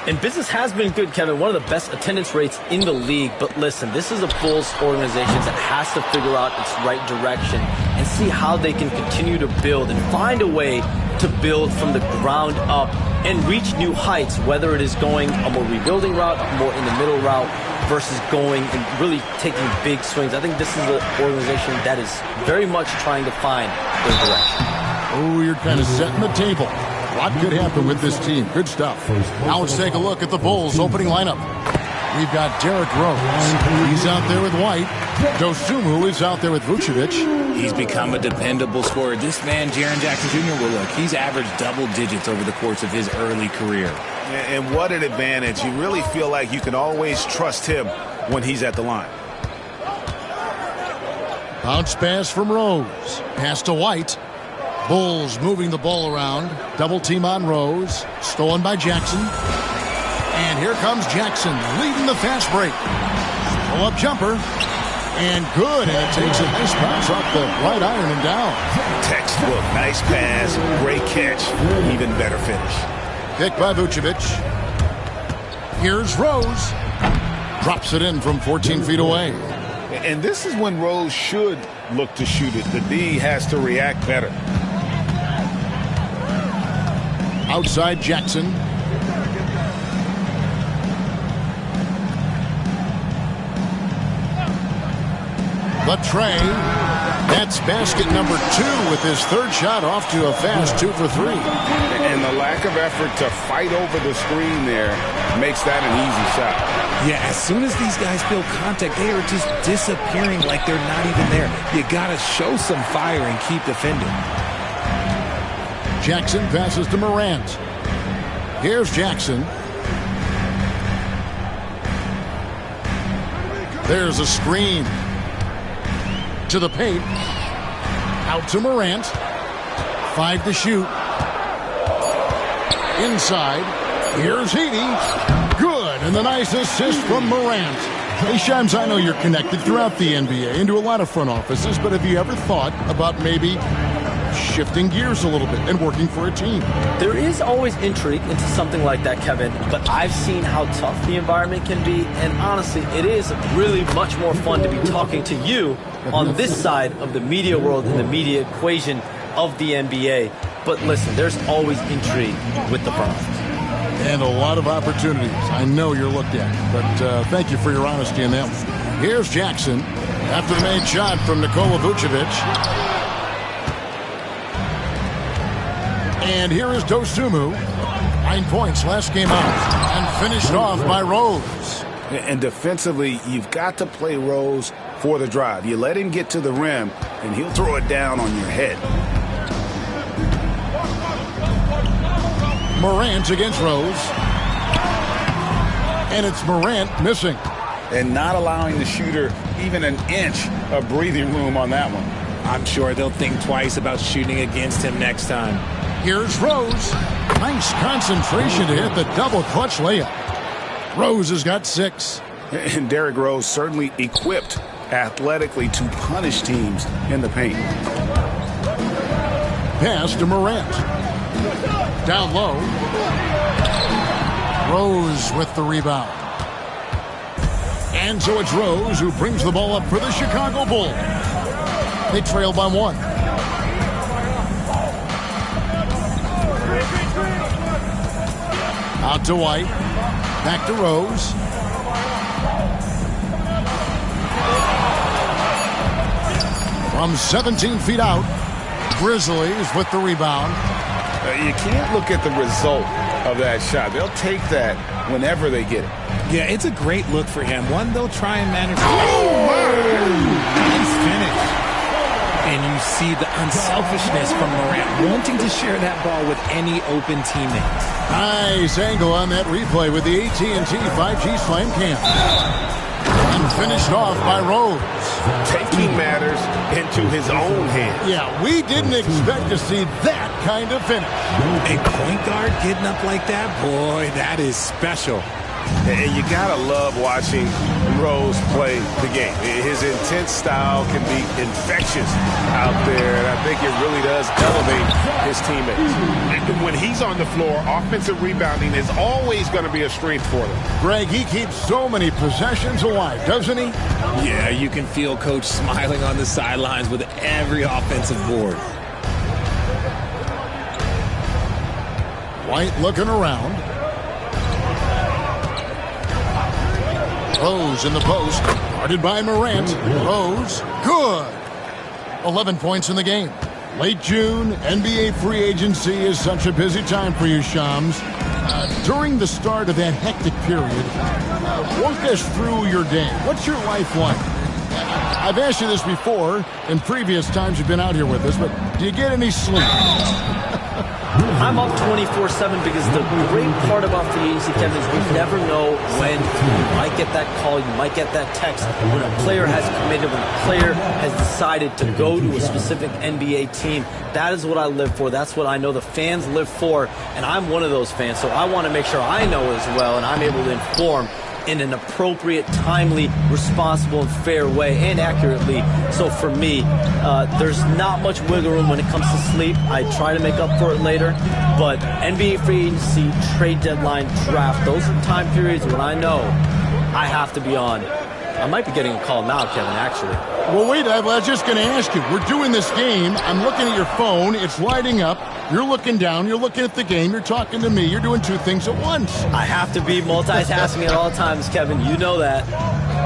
And business has been good, Kevin. One of the best attendance rates in the league. But listen, this is a Bulls organization that has to figure out its right direction and see how they can continue to build and find a way to build from the ground up and reach new heights, whether it is going a more rebuilding route, more in the middle route, versus going and really taking big swings. I think this is an organization that is very much trying to find their direction. Oh, you're kind of setting the table. A lot could happen with this team. Good stuff. Now let's take a look at the Bulls' opening lineup. We've got Derrick Rose. He's out there with White. Dosunmu is out there with Vucevic. He's become a dependable scorer. This man, Jaren Jackson Jr., well, look, he's averaged double digits over the course of his early career. And what an advantage. You really feel like you can always trust him when he's at the line. Bounce pass from Rose. Pass to White. Bulls moving the ball around. Double team on Rose. Stolen by Jackson. And here comes Jackson leading the fast break. Pull-up jumper. And good. And it takes a nice bounce off the right iron and down. Textbook. Nice pass. Great catch. Even better finish. Pick by Vucevic. Here's Rose. Drops it in from 14 feet away. And this is when Rose should look to shoot it. The D has to react better. Outside Jackson. The tray. That's basket number 2 with his third shot off to a fast 2 for 3. And the lack of effort to fight over the screen there makes that an easy shot. Yeah, as soon as these guys feel contact, they are just disappearing like they're not even there. You got to show some fire and keep defending. Jackson passes to Morant. Here's Jackson. There's a screen. To the paint. Out to Morant. 5 to shoot. Inside. Here's Heaney. Good. And the nice assist from Morant. Hey, Shams, I know you're connected throughout the NBA into a lot of front offices, but have you ever thought about maybe shifting gears a little bit and working for a team? There is always intrigue into something like that, Kevin, but I've seen how tough the environment can be, and honestly, it is really much more fun to be talking to you on this side of the media world and the media equation of the NBA. But listen, there's always intrigue with the front office. And a lot of opportunities. I know you're looked at, but thank you for your honesty in that one. Here's Jackson after the made shot from Nikola Vucevic. And here is Dosunmu. 9 points last game out and finished off by Rose. And defensively, you've got to play Rose for the drive. You let him get to the rim, and he'll throw it down on your head. Morant against Rose. And it's Morant missing. And not allowing the shooter even an inch of breathing room on that one. I'm sure they'll think twice about shooting against him next time. Here's Rose. Nice concentration to hit the double clutch layup. Rose has got 6. And Derrick Rose certainly equipped athletically to punish teams in the paint. Pass to Morant. Down low. Rose with the rebound. And so it's Rose who brings the ball up for the Chicago Bulls. They trail by 1. Out to White. Back to Rose. From 17 feet out, Grizzlies with the rebound. You can't look at the result of that shot. They'll take that whenever they get it. Yeah, it's a great look for him. One, they'll try and manage. Nice finish. And you see the unselfishness from Morant, wanting to share that ball with any open teammates. Nice angle on that replay with the AT&T 5G Slam Cam. And finished off by Rose. Taking matters into his own hands. Yeah, we didn't expect to see that kind of finish. A point guard getting up like that, boy, that is special. And you gotta love watching Rose play the game. His intense style can be infectious out there, and I think it really does elevate his teammates. When he's on the floor, offensive rebounding is always going to be a strength for them. Greg, he keeps so many possessions alive, doesn't he? Yeah, you can feel Coach smiling on the sidelines with every offensive board. White looking around. Rose in the post, guarded by Morant. Rose, good. 11 points in the game. Late June, NBA free agency is such a busy time for you, Shams. During the start of that hectic period, walk us through your day. What's your life like? I've asked you this before in previous times you've been out here with us, but do you get any sleep? I'm up 24/7 because the great part about free agency, Kevin, is we never know when you might get that call, you might get that text. When a player has committed, when a player has decided to go to a specific NBA team, that is what I live for. That's what I know the fans live for, and I'm one of those fans, so I want to make sure I know as well, and I'm able to inform in an appropriate, timely, responsible, and fair way, and accurately. So for me, there's not much wiggle room when it comes to sleep. I try to make up for it later, but NBA free agency, trade deadline, draft, those are time periods when I know I have to be on. I might be getting a call now, Kevin, actually. Well, wait, I was just going to ask you. We're doing this game. I'm looking at your phone. It's lighting up. You're looking down. You're looking at the game. You're talking to me. You're doing two things at once. I have to be multitasking at all times, Kevin. You know that.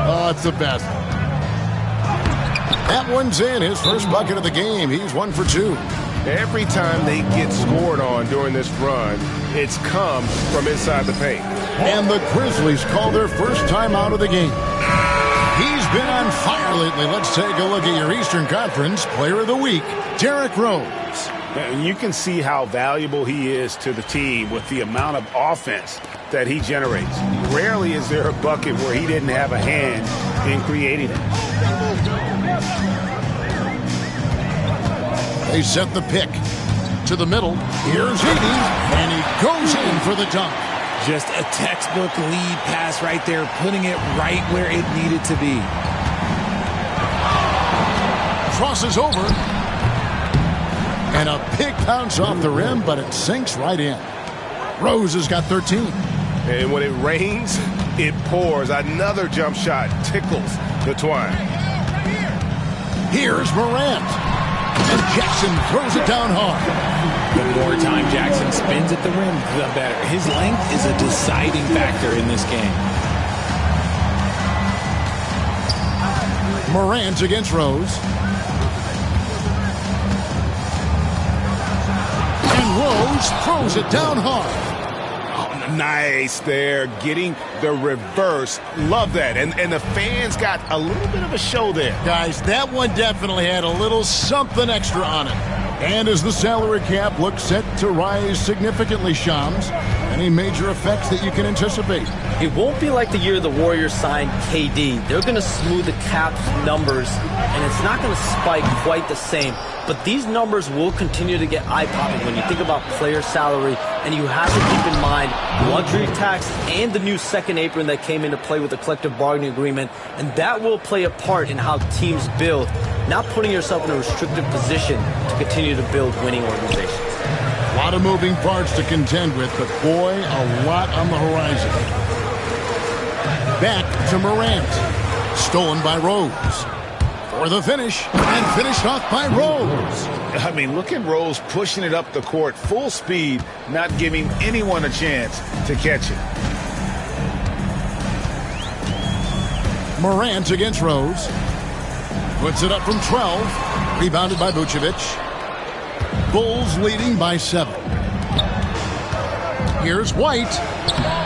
Oh, it's the best. That one's in. His first bucket of the game. He's 1 for 2. Every time they get scored on during this run, it's come from inside the paint. And the Grizzlies call their first time out of the game. He's been on fire lately. Let's take a look at your Eastern Conference Player of the Week, Derrick Rose. You can see how valuable he is to the team with the amount of offense that he generates. Rarely is there a bucket where he didn't have a hand in creating it. They set the pick. To the middle. Here's Edie, and he goes in for the dunk. Just a textbook lead pass right there, putting it right where it needed to be. Crosses over. And a big bounce off the rim, but it sinks right in. Rose has got 13. And when it rains, it pours. Another jump shot tickles the twine. Here's Morant. And Jackson throws it down hard. The more time Jackson spins at the rim, the better. His length is a deciding factor in this game. Morant against Rose. And Rose throws it down hard. Nice there, getting the reverse. Love that. And the fans got a little bit of a show there. Guys, that one definitely had a little something extra on it. And as the salary cap looks set to rise significantly, Shams, any major effects that you can anticipate? It won't be like the year the Warriors signed KD. They're going to smooth the cap's numbers, and it's not going to spike quite the same. But these numbers will continue to get eye-popping when you think about player salary, and you have to keep in mind luxury tax and the new second apron that came into play with the collective bargaining agreement, and that will play a part in how teams build, not putting yourself in a restrictive position to continue to build winning organizations. A lot of moving parts to contend with, but boy, a lot on the horizon. Back to Morant. Stolen by Rose. For the finish, and finished off by Rose. I mean, look at Rose pushing it up the court full speed, not giving anyone a chance to catch it. Morant against Rose. Puts it up from 12. Rebounded by Vucevic. Bulls leading by 7. Here's White.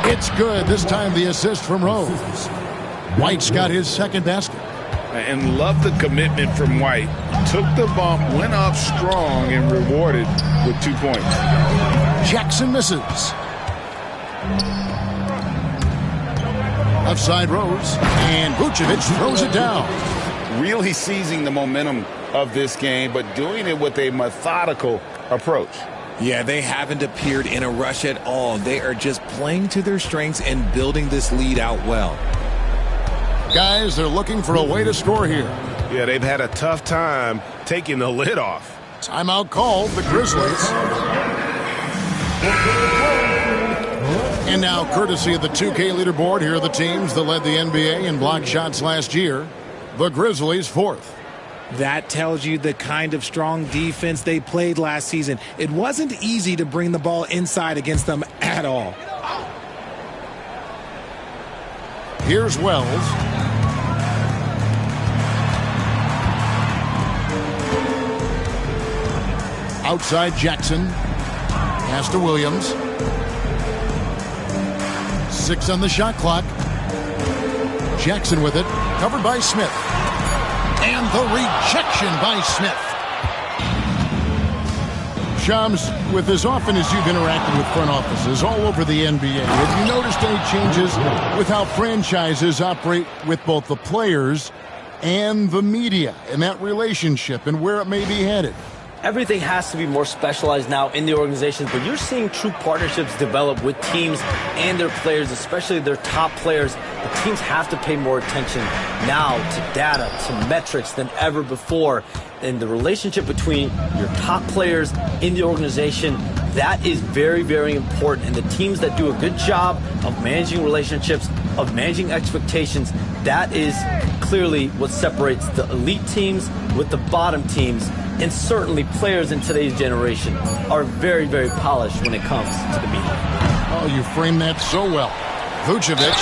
It's good. This time the assist from Rose. White's got his second basket. And love the commitment from White. Took the bump, went up strong, and rewarded with 2 points. Jackson misses. Left side Rose. And Vucevic throws it down. Really seizing the momentum of this game, but doing it with a methodical approach. Yeah, they haven't appeared in a rush at all. They are just playing to their strengths and building this lead out well. Guys, they're looking for a way to score here. Yeah, they've had a tough time taking the lid off. Timeout called, the Grizzlies. And now, courtesy of the 2K leaderboard, here are the teams that led the NBA in block shots last year. The Grizzlies, 4th. That tells you the kind of strong defense they played last season. It wasn't easy to bring the ball inside against them at all. Here's Wells. Outside Jackson. Pass to Williams. 6 on the shot clock. Jackson with it. Covered by Smith. And the rejection by Smith. Shams, with as often as you've interacted with front offices all over the NBA, have you noticed any changes with how franchises operate with both the players and the media and that relationship and where it may be headed? Everything has to be more specialized now in the organizations, but you're seeing true partnerships develop with teams and their players, especially their top players. The teams have to pay more attention now to data, to metrics than ever before. And the relationship between your top players in the organization, that is very, very important. And the teams that do a good job of managing relationships, of managing expectations, that is clearly what separates the elite teams with the bottom teams. And certainly players in today's generation are very, very polished when it comes to the media. Oh, you framed that so well. Vucevic.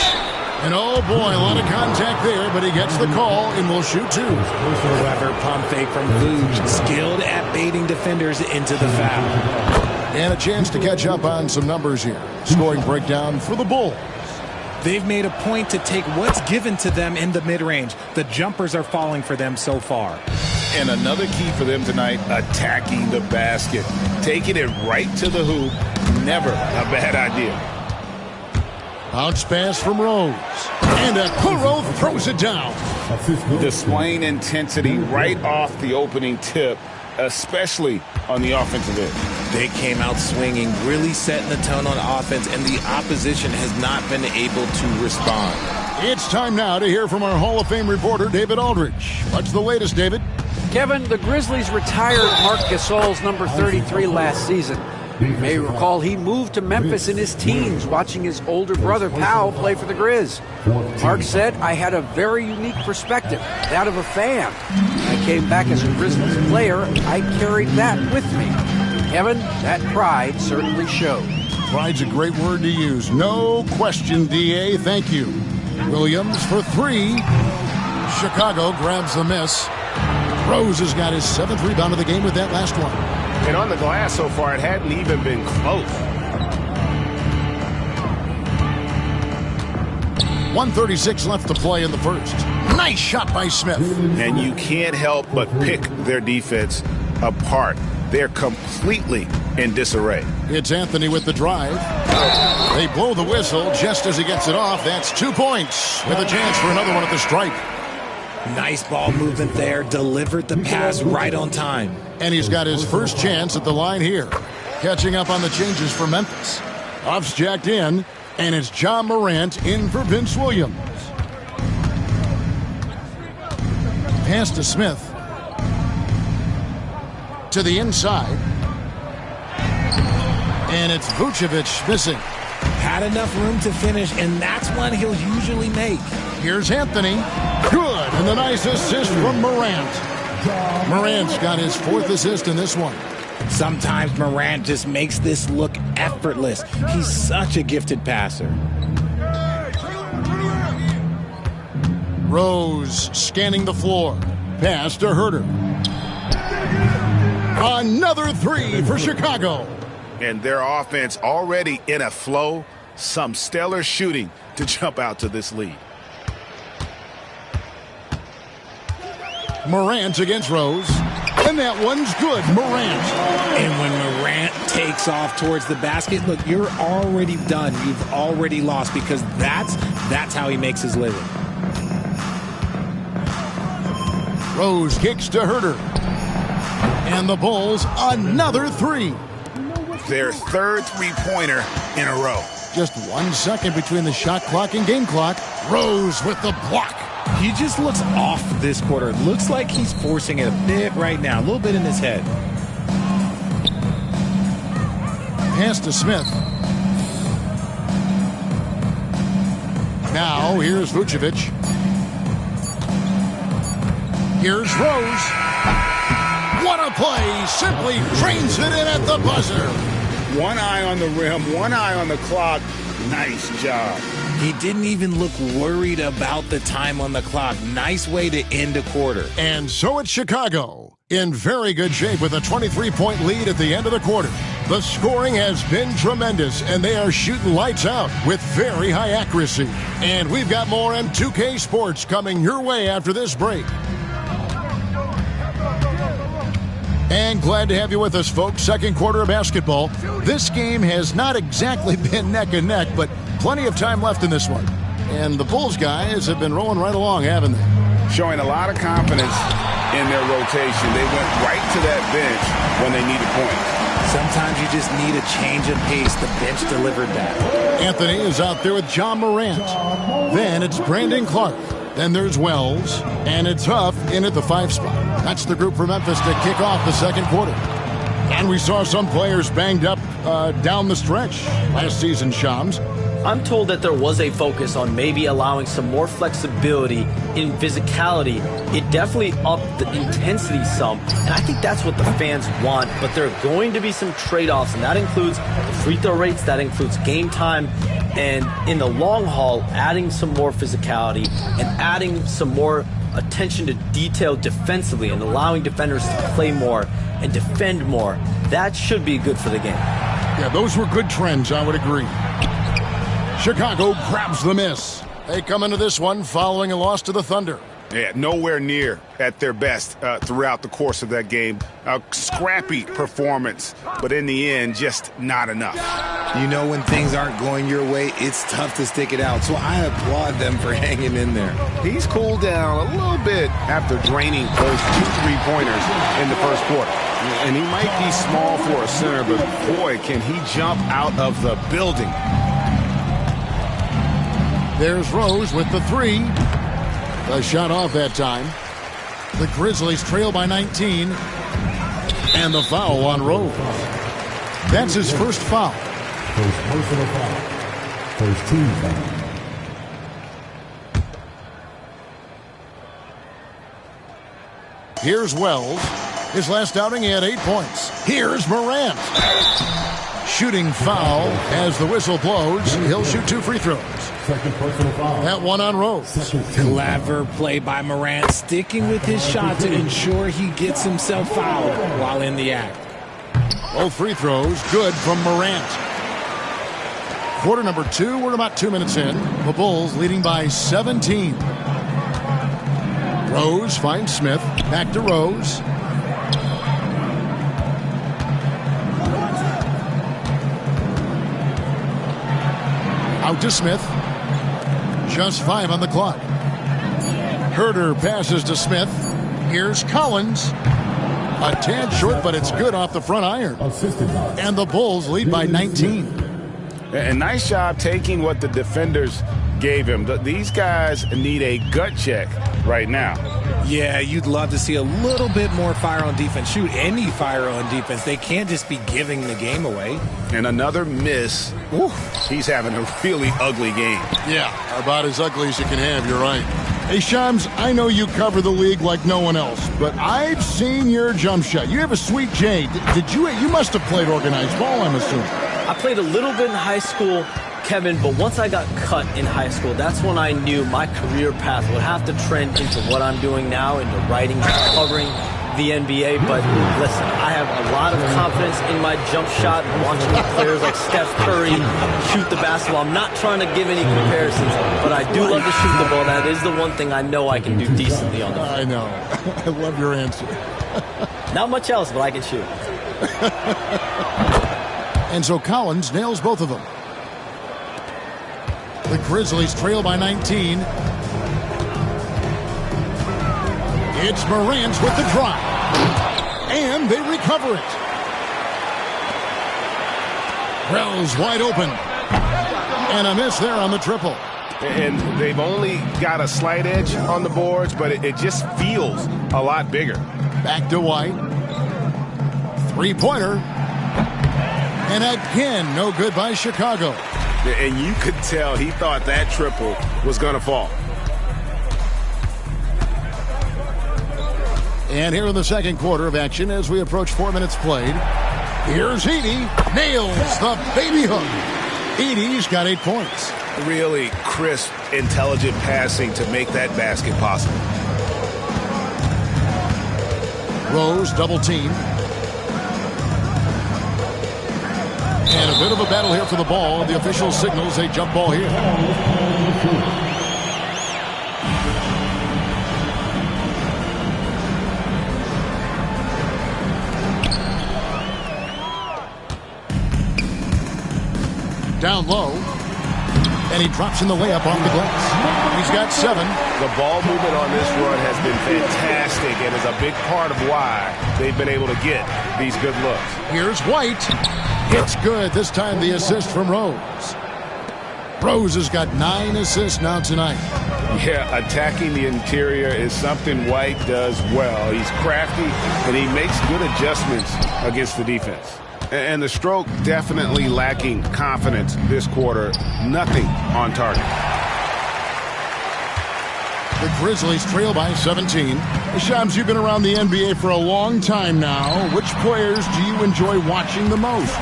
And oh boy, a lot of contact there, but he gets the call and will shoot 2. Clever pump fake from Vuce, skilled at baiting defenders into the foul. And a chance to catch up on some numbers here. Scoring breakdown for the Bulls. They've made a point to take what's given to them in the mid-range. The jumpers are falling for them so far. And another key for them tonight, attacking the basket. Taking it right to the hoop, never a bad idea. Bounce pass from Rose. And Okoro throws it down. Displaying intensity right off the opening tip, especially on the offensive end. They came out swinging, really setting the tone on offense, and the opposition has not been able to respond. It's time now to hear from our Hall of Fame reporter, David Aldridge. What's the latest, David? Kevin, the Grizzlies retired Marc Gasol's number 33 last season. You may recall he moved to Memphis in his teens, watching his older brother Powell play for the Grizz. Mark said, "I had a very unique perspective, that of a fan. When I came back as a Grizzlies player, I carried that with me." Kevin, that pride certainly showed. Pride's a great word to use. No question, D.A. Thank you. Williams for three. Chicago grabs the miss. Rose has got his 7th rebound of the game with that last one. And on the glass so far, it hadn't even been close. 1:36 left to play in the first. Nice shot by Smith. And you can't help but pick their defense apart. They're completely in disarray. It's Anthony with the drive. They blow the whistle just as he gets it off. That's 2 points with a chance for another one at the stripe. Nice ball movement there. Delivered the pass right on time. And he's got his first chance at the line here. Catching up on the changes for Memphis. Off's jacked in, and it's John Morant in for Vince Williams. Pass to Smith. To the inside. And it's Vucevic missing. Had enough room to finish, and that's one he'll usually make. Here's Anthony. Good, and the nice assist from Morant. Morant's got his 4th assist in this one. Sometimes Morant just makes this look effortless. He's such a gifted passer. Rose scanning the floor. Pass to Herter. Another 3 for Chicago. And their offense already in a flow. Some stellar shooting to jump out to this lead. Morant against Rose. And that one's good. Morant. And when Morant takes off towards the basket, look, you're already done. You've already lost because that's how he makes his living. Rose kicks to Herter. And the Bulls, another 3. Their 3rd three-pointer in a row. Just 1 second between the shot clock and game clock. Rose with the block. He just looks off this quarter. Looks like he's forcing it a bit right now. A little bit in his head. Pass to Smith. Now, here's Vucevic. Here's Rose. What a play. Simply drains it in at the buzzer. One eye on the rim, one eye on the clock. Nice job. He didn't even look worried about the time on the clock. Nice way to end a quarter. And so it's Chicago in very good shape with a 23-point lead at the end of the quarter. The scoring has been tremendous, and they are shooting lights out with very high accuracy. And we've got more M2K Sports coming your way after this break. And glad to have you with us, folks. Second quarter of basketball. This game has not exactly been neck and neck, but plenty of time left in this one. And the Bulls guys have been rolling right along, haven't they? Showing a lot of confidence in their rotation. They went right to that bench when they needed points. Sometimes you just need a change of pace. The bench delivered that. Anthony is out there with John Morant. Then it's Brandon Clark. Then there's Wells. And it's Huff in at the 5 spot. That's the group for Memphis to kick off the second quarter. And we saw some players banged up down the stretch last season, Shams. I'm told that there was a focus on maybe allowing some more flexibility in physicality. It definitely upped the intensity some, and I think that's what the fans want. But there are going to be some trade-offs, and that includes the free throw rates, that includes game time, and in the long haul, adding some more physicality and adding some more attention to detail defensively and allowing defenders to play more and defend more. That should be good for the game. Yeah, those were good trends, I would agree. Chicago grabs the miss. They come into this one following a loss to the Thunder. Yeah, nowhere near at their best throughout the course of that game. A scrappy performance, but in the end, just not enough. You know when things aren't going your way, it's tough to stick it out, so I applaud them for hanging in there. He's cooled down a little bit after draining those 2 3-pointers in the first quarter. And he might be small for a center, but boy, can he jump out of the building. There's Rose with the three. A shot off that time. The Grizzlies trail by 19. And the foul on Rose. That's his first foul. First personal foul. First team foul. Here's Wells. His last outing, he had 8 points. Here's Morant. Shooting foul as the whistle blows. He'll shoot 2 free throws. Second personal foul. That one on Rose. Clever play by Morant, sticking with his shot to ensure he gets himself fouled while in the act. Both free throws good from Morant. Quarter number 2, we're about 2 minutes in. The Bulls leading by 17. Rose finds Smith. Back to Rose. Out to Smith. Just 5 on the clock. Herter passes to Smith. Here's Collins. A tad short, but it's good off the front iron. And the Bulls lead by 19. And nice job taking what the defenders gave him. These guys need a gut check right now. Yeah, you'd love to see a little bit more fire on defense. Shoot, any fire on defense. They can't just be giving the game away. And another miss. Ooh, he's having a really ugly game. Yeah, about as ugly as you can have, you're right. Hey, Shams, I know you cover the league like no one else, but I've seen your jump shot. You have a sweet J. You must have played organized ball, I'm assuming. I played a little bit in high school, Kevin, but once I got cut in high school, that's when I knew my career path would have to trend into what I'm doing now, into writing, covering the NBA. But listen, I have a lot of confidence in my jump shot, watching players like Steph Curry shoot the basketball. I'm not trying to give any comparisons, but I do love to shoot the ball. That is the one thing I know I can do decently on the floor. I know. I love your answer. Not much else, but I can shoot. And so Collins nails both of them. The Grizzlies trail by 19. It's Morant with the drive. And they recover it. Wells wide open. And a miss there on the triple. And they've only got a slight edge on the boards, but it just feels a lot bigger. Back to White. Three-pointer. And again, no good by Chicago. And you could tell he thought that triple was going to fall. And here in the second quarter of action as we approach 4 minutes played. Here's Edey. Nails the baby hook. Edey's got 8 points. Really crisp, intelligent passing to make that basket possible. Rose double team. And a bit of a battle here for the ball. The official signals a jump ball here. Down low. And he drops in the layup off the glass. He's got 7. The ball movement on this run has been fantastic and is a big part of why they've been able to get these good looks. Here's White. It's good. This time the assist from Rose. Rose has got 9 assists now tonight. Yeah, attacking the interior is something White does well. He's crafty, and he makes good adjustments against the defense. And the stroke definitely lacking confidence this quarter. Nothing on target. The Grizzlies trail by 17. Shams, you've been around the NBA for a long time now. Which players do you enjoy watching the most?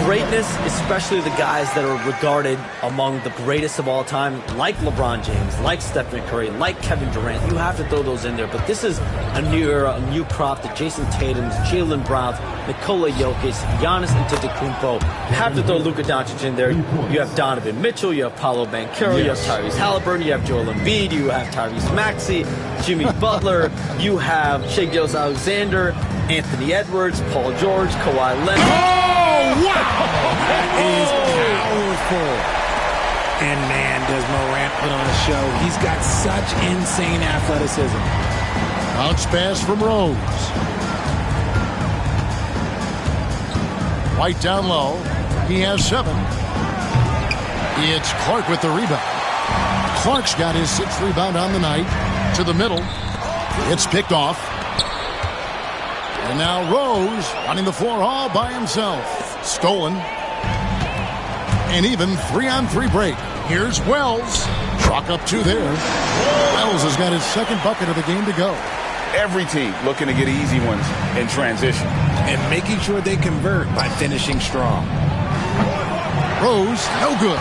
Greatness, especially the guys that are regarded among the greatest of all time, like LeBron James, like Stephen Curry, like Kevin Durant. You have to throw those in there. But this is a new era, a new crop. The Jason Tatums, Jaylen Browns, Nikola Jokic, Giannis Antetokounmpo. You have to throw Luka Doncic in there. You have Donovan Mitchell, you have Paolo Banchero, you have Tyrese Halliburton, you have Joel Embiid, you have Tyrese Maxey, Jimmy Butler, you have Shai Gilgeous-Alexander, Anthony Edwards, Paul George, Kawhi Leonard. Wow! That is powerful. And man, does Morant put on a show. He's got such insane athleticism. Bounce pass from Rose. White down low. He has 7. It's Clark with the rebound. Clark's got his 6th rebound on the night. To the middle. It's picked off. And now Rose running the floor all by himself. Stolen. And even 3-on-3 break. Here's Wells. Chalk up 2 there. Wells has got his 2nd bucket of the game to go. Every team looking to get easy ones in transition. And making sure they convert by finishing strong. Rose, no good.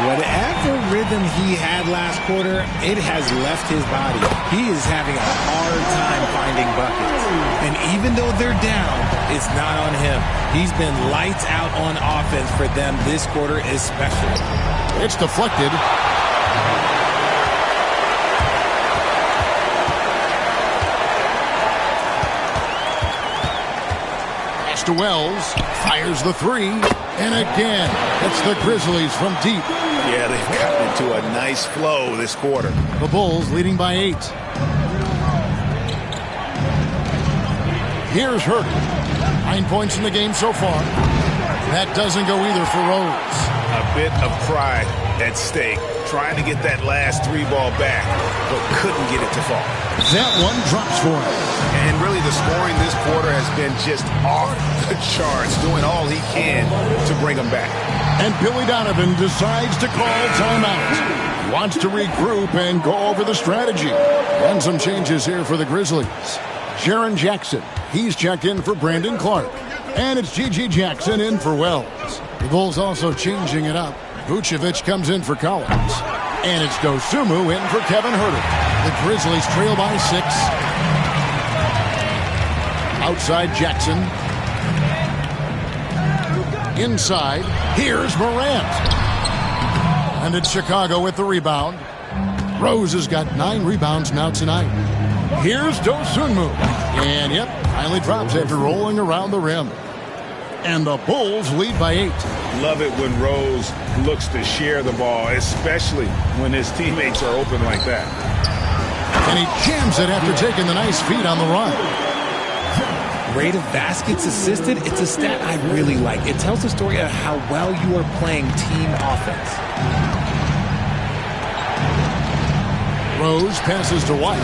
Whatever rhythm he had last quarter, it has left his body. He is having a hard time finding buckets. And even though they're down, it's not on him. He's been lights out on offense for them this quarter especially. It's deflected. Pass to Wells. Fires the 3. And again, it's the Grizzlies from deep. Yeah, they've gotten into a nice flow this quarter. The Bulls leading by 8. Here's Hurt. 9 points in the game so far. That doesn't go either for Rose. A bit of pride at stake. Trying to get that last 3 ball back, but couldn't get it to fall. That one drops for him. And really the scoring this quarter has been just off the charts, doing all he can to bring them back. And Billy Donovan decides to call timeout. Wants to regroup and go over the strategy. And some changes here for the Grizzlies. Jaren Jackson, he's checked in for Brandon Clark. And it's G.G. Jackson in for Wells. The Bulls also changing it up. Vucevic comes in for Collins. And it's Dosunmu in for Kevin Huerter. The Grizzlies trail by 6. Outside Jackson. Inside, here's Morant. And it's Chicago with the rebound. Rose has got 9 rebounds now tonight. Here's Dosunmu. And yep, finally drops after rolling around the rim. And the Bulls lead by 8. Love it when Rose looks to share the ball, especially when his teammates are open like that. And he jams it after taking the nice feed on the run. Rate of baskets assisted, it's a stat I really like. It tells the story of how well you are playing team offense. Rose passes to White.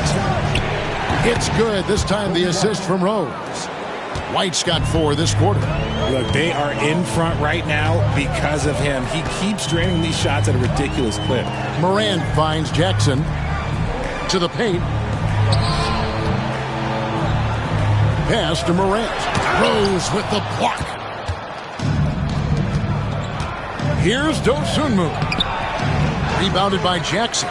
It's good. This time the assist from Rose. White's got 4 this quarter. Look, they are in front right now because of him. He keeps draining these shots at a ridiculous clip. Morant finds Jackson to the paint. Pass to Morant. Rose with the block. Here's Dosunmu. Rebounded by Jackson.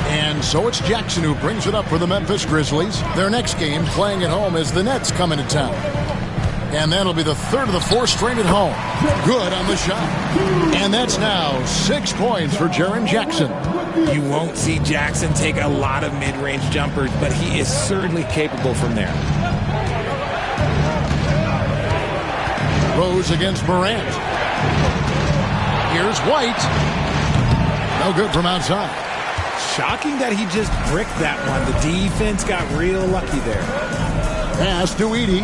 And so it's Jackson who brings it up for the Memphis Grizzlies. Their next game playing at home as the Nets come into town. And that'll be the 3rd of the 4 straight at home. Good on the shot. And that's now 6 points for Jaren Jackson. You won't see Jackson take a lot of mid-range jumpers, but he is certainly capable from there. Rose against Morant. Here's White. No good from outside. Shocking that he just bricked that one. The defense got real lucky there. Pass to Edey.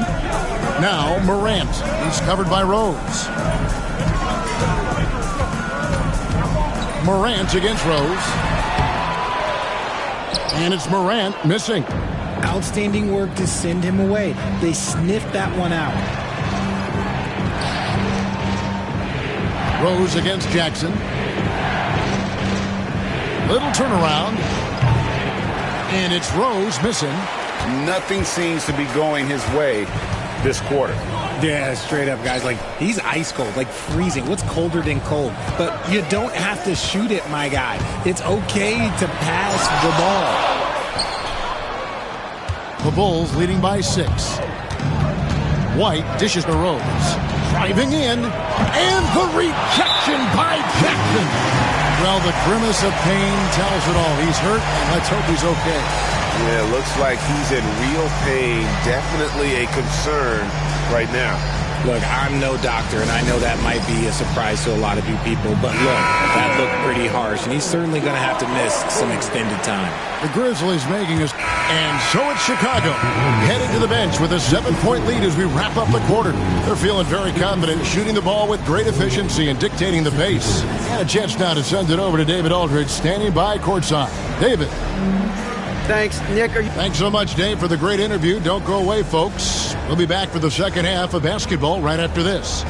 Now Morant. He's covered by Rose. Morant against Rose. And it's Morant missing. Outstanding work to send him away. They sniffed that one out. Rose against Jackson. Little turnaround. And it's Rose missing. Nothing seems to be going his way this quarter. Yeah, straight up, guys. Like, he's ice cold, like freezing. What's colder than cold? But you don't have to shoot it, my guy. It's okay to pass the ball. The Bulls leading by 6. White dishes to Rose. Driving in. And the rejection by Jackson. Well, the grimace of pain tells it all. He's hurt, and let's hope he's okay. Yeah, looks like he's in real pain. Definitely a concern right now. Look, I'm no doctor, and I know that might be a surprise to a lot of you people, but look, that looked pretty harsh, and he's certainly going to have to miss some extended time. The Grizzlies making us, and so it's Chicago, headed to the bench with a 7-point lead as we wrap up the quarter. They're feeling very confident, shooting the ball with great efficiency and dictating the pace. And a chance now to send it over to David Aldridge, standing by courtside. David. Thanks, Nick. Thanks so much, Dave, for the great interview. Don't go away, folks. We'll be back for the second half of basketball right after this.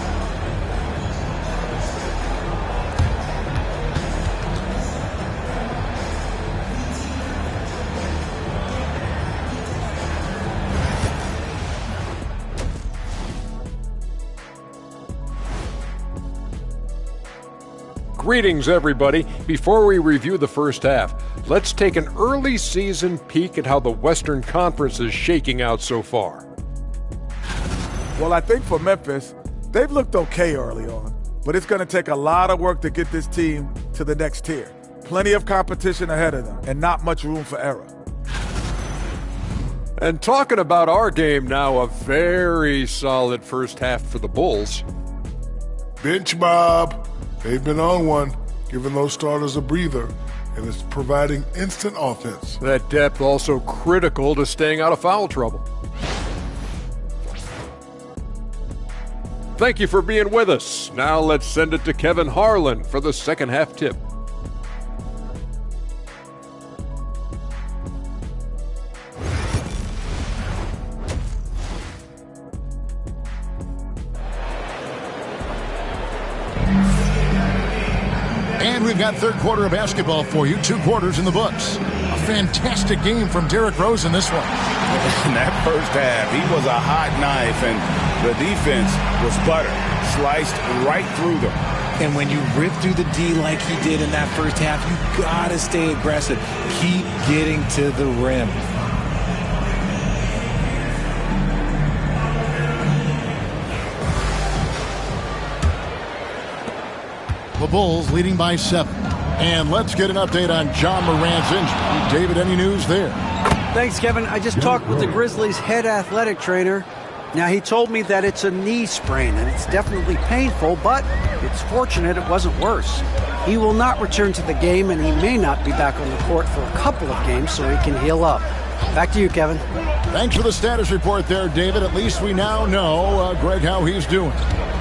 Greetings, everybody. Before we review the first half, let's take an early season peek at how the Western Conference is shaking out so far. Well, I think for Memphis, they've looked okay early on, but it's going to take a lot of work to get this team to the next tier. Plenty of competition ahead of them, and not much room for error. And talking about our game now, a very solid first half for the Bulls. Bench mob. They've been on one, giving those starters a breather, and it's providing instant offense. That depth also critical to staying out of foul trouble. Thank you for being with us. Now let's send it to Kevin Harlan for the second half tip. And we've got third quarter of basketball for you. 2 quarters in the books. A fantastic game from Derrick Rose in this one. In that first half, he was a hot knife, and the defense was butter, sliced right through them. And when you rip through the D like he did in that first half, you got to stay aggressive. Keep getting to the rim. The Bulls leading by 7. And let's get an update on John Morant's injury. David, any news there? Thanks, Kevin. I just talked with the Grizzlies' head athletic trainer. Now, he told me that it's a knee sprain, and it's definitely painful, but it's fortunate it wasn't worse. He will not return to the game, and he may not be back on the court for a couple of games so he can heal up. Back to you, Kevin. Thanks for the status report there, David. At least we now know, Greg, how he's doing.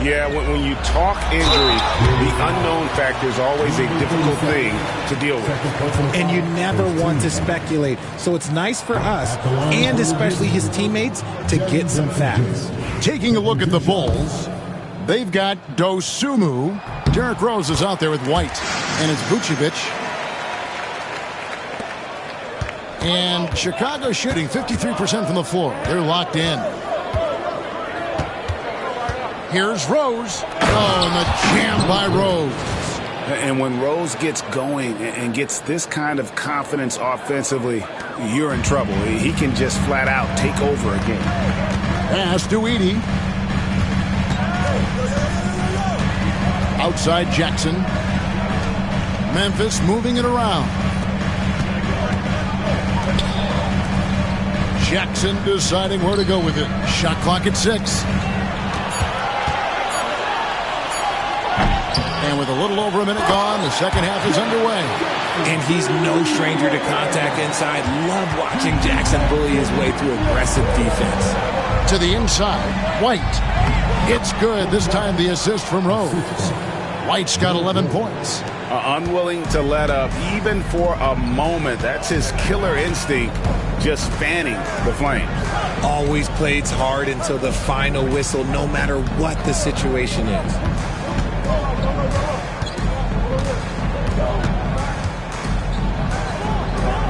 Yeah, when you talk injury, the unknown factor is always a difficult thing to deal with. And you never want to speculate. So it's nice for us, and especially his teammates, to get some facts. Taking a look at the Bulls, they've got Dosunmu. Derrick Rose is out there with White. And it's Vucevic. And Chicago shooting 53% from the floor. They're locked in. Here's Rose. Oh, and the jam by Rose. And when Rose gets going and gets this kind of confidence offensively, you're in trouble. He can just flat out take over again. Pass to Edey. Outside Jackson. Memphis moving it around. Jackson deciding where to go with it. Shot clock at 6. And with a little over a minute gone, the second half is underway. And he's no stranger to contact inside. Love watching Jackson bully his way through aggressive defense. To the inside, White. It's good. This time the assist from Rose. White's got 11 points. Unwilling to let up even for a moment. That's his killer instinct, just fanning the flames. Always plays hard until the final whistle, no matter what the situation is.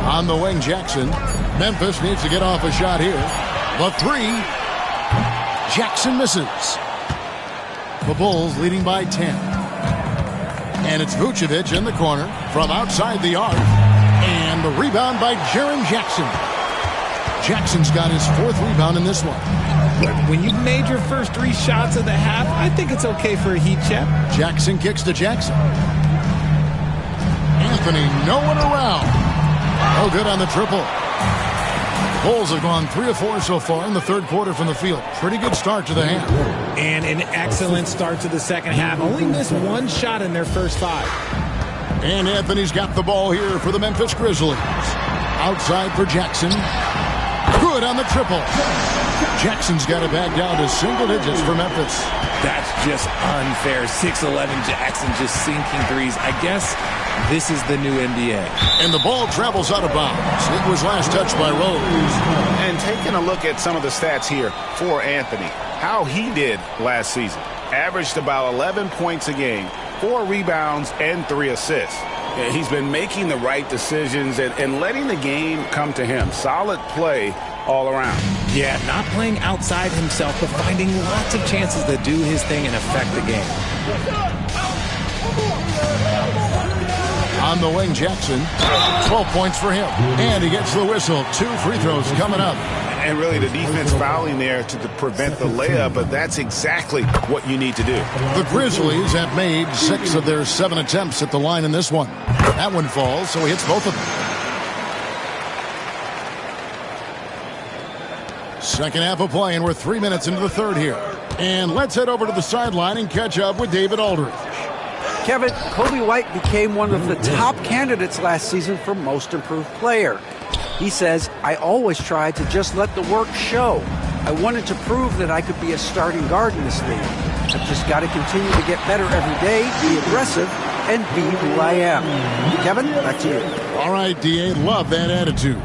On the wing, Jackson. Memphis needs to get off a shot here. The 3. Jackson misses. The Bulls leading by 10. And it's Vucevic in the corner from outside the arc. And the rebound by Jaren Jackson. Jackson's got his 4th rebound in this one. When you've made your first 3 shots of the half, I think it's okay for a heat check. Jackson kicks to Jackson. Anthony, no one around. No good on the triple. Bulls have gone 3 of 4 so far in the third quarter from the field. Pretty good start to the half. And an excellent start to the second half. Only missed one shot in their first 5. And Anthony's got the ball here for the Memphis Grizzlies. Outside for Jackson. Good on the triple. Jackson's got it back down to single digits for Memphis. That's just unfair. 6'11" Jackson just sinking threes. I guess this is the new NBA. And the ball travels out of bounds. It was last touched by Rose. And taking a look at some of the stats here for Anthony, how he did last season. Averaged about 11 points a game, 4 rebounds, and 3 assists. He's been making the right decisions and letting the game come to him. Solid play all around. Yeah, not playing outside himself, but finding lots of chances to do his thing and affect the game. On the wing, Jackson. 12 points for him. And he gets the whistle. 2 free throws coming up. And really the defense fouling there to prevent the layup, but that's exactly what you need to do. The Grizzlies have made 6 of their 7 attempts at the line in this one. That one falls, so he hits both of them. Second half of play, and we're 3 minutes into the third here. And let's head over to the sideline and catch up with David Aldridge. Kevin, Kobe White became one of the top candidates last season for Most Improved Player. He says, I always tried to just let the work show. I wanted to prove that I could be a starting guard in this league. I've just got to continue to get better every day, be aggressive, and be who I am. Kevin, back to you. All right, D.A., love that attitude.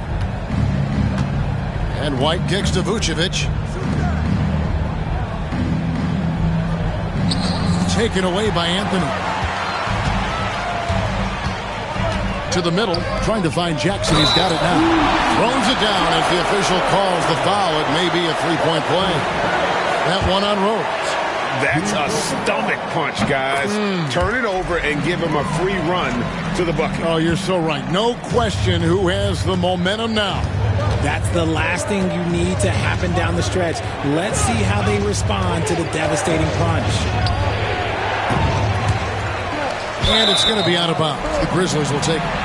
And White kicks to Vucevic. Taken away by Anthony. To the middle, trying to find Jackson. He's got it now. Throws it down as the official calls the foul. It may be a three-point play. That one on Rose. That's a stomach punch, guys. Turn it over and give him a free run to the bucket. Oh, you're so right. No question who has the momentum now. That's the last thing you need to happen down the stretch. Let's see how they respond to the devastating punch. And it's going to be out of bounds. The Grizzlies will take it.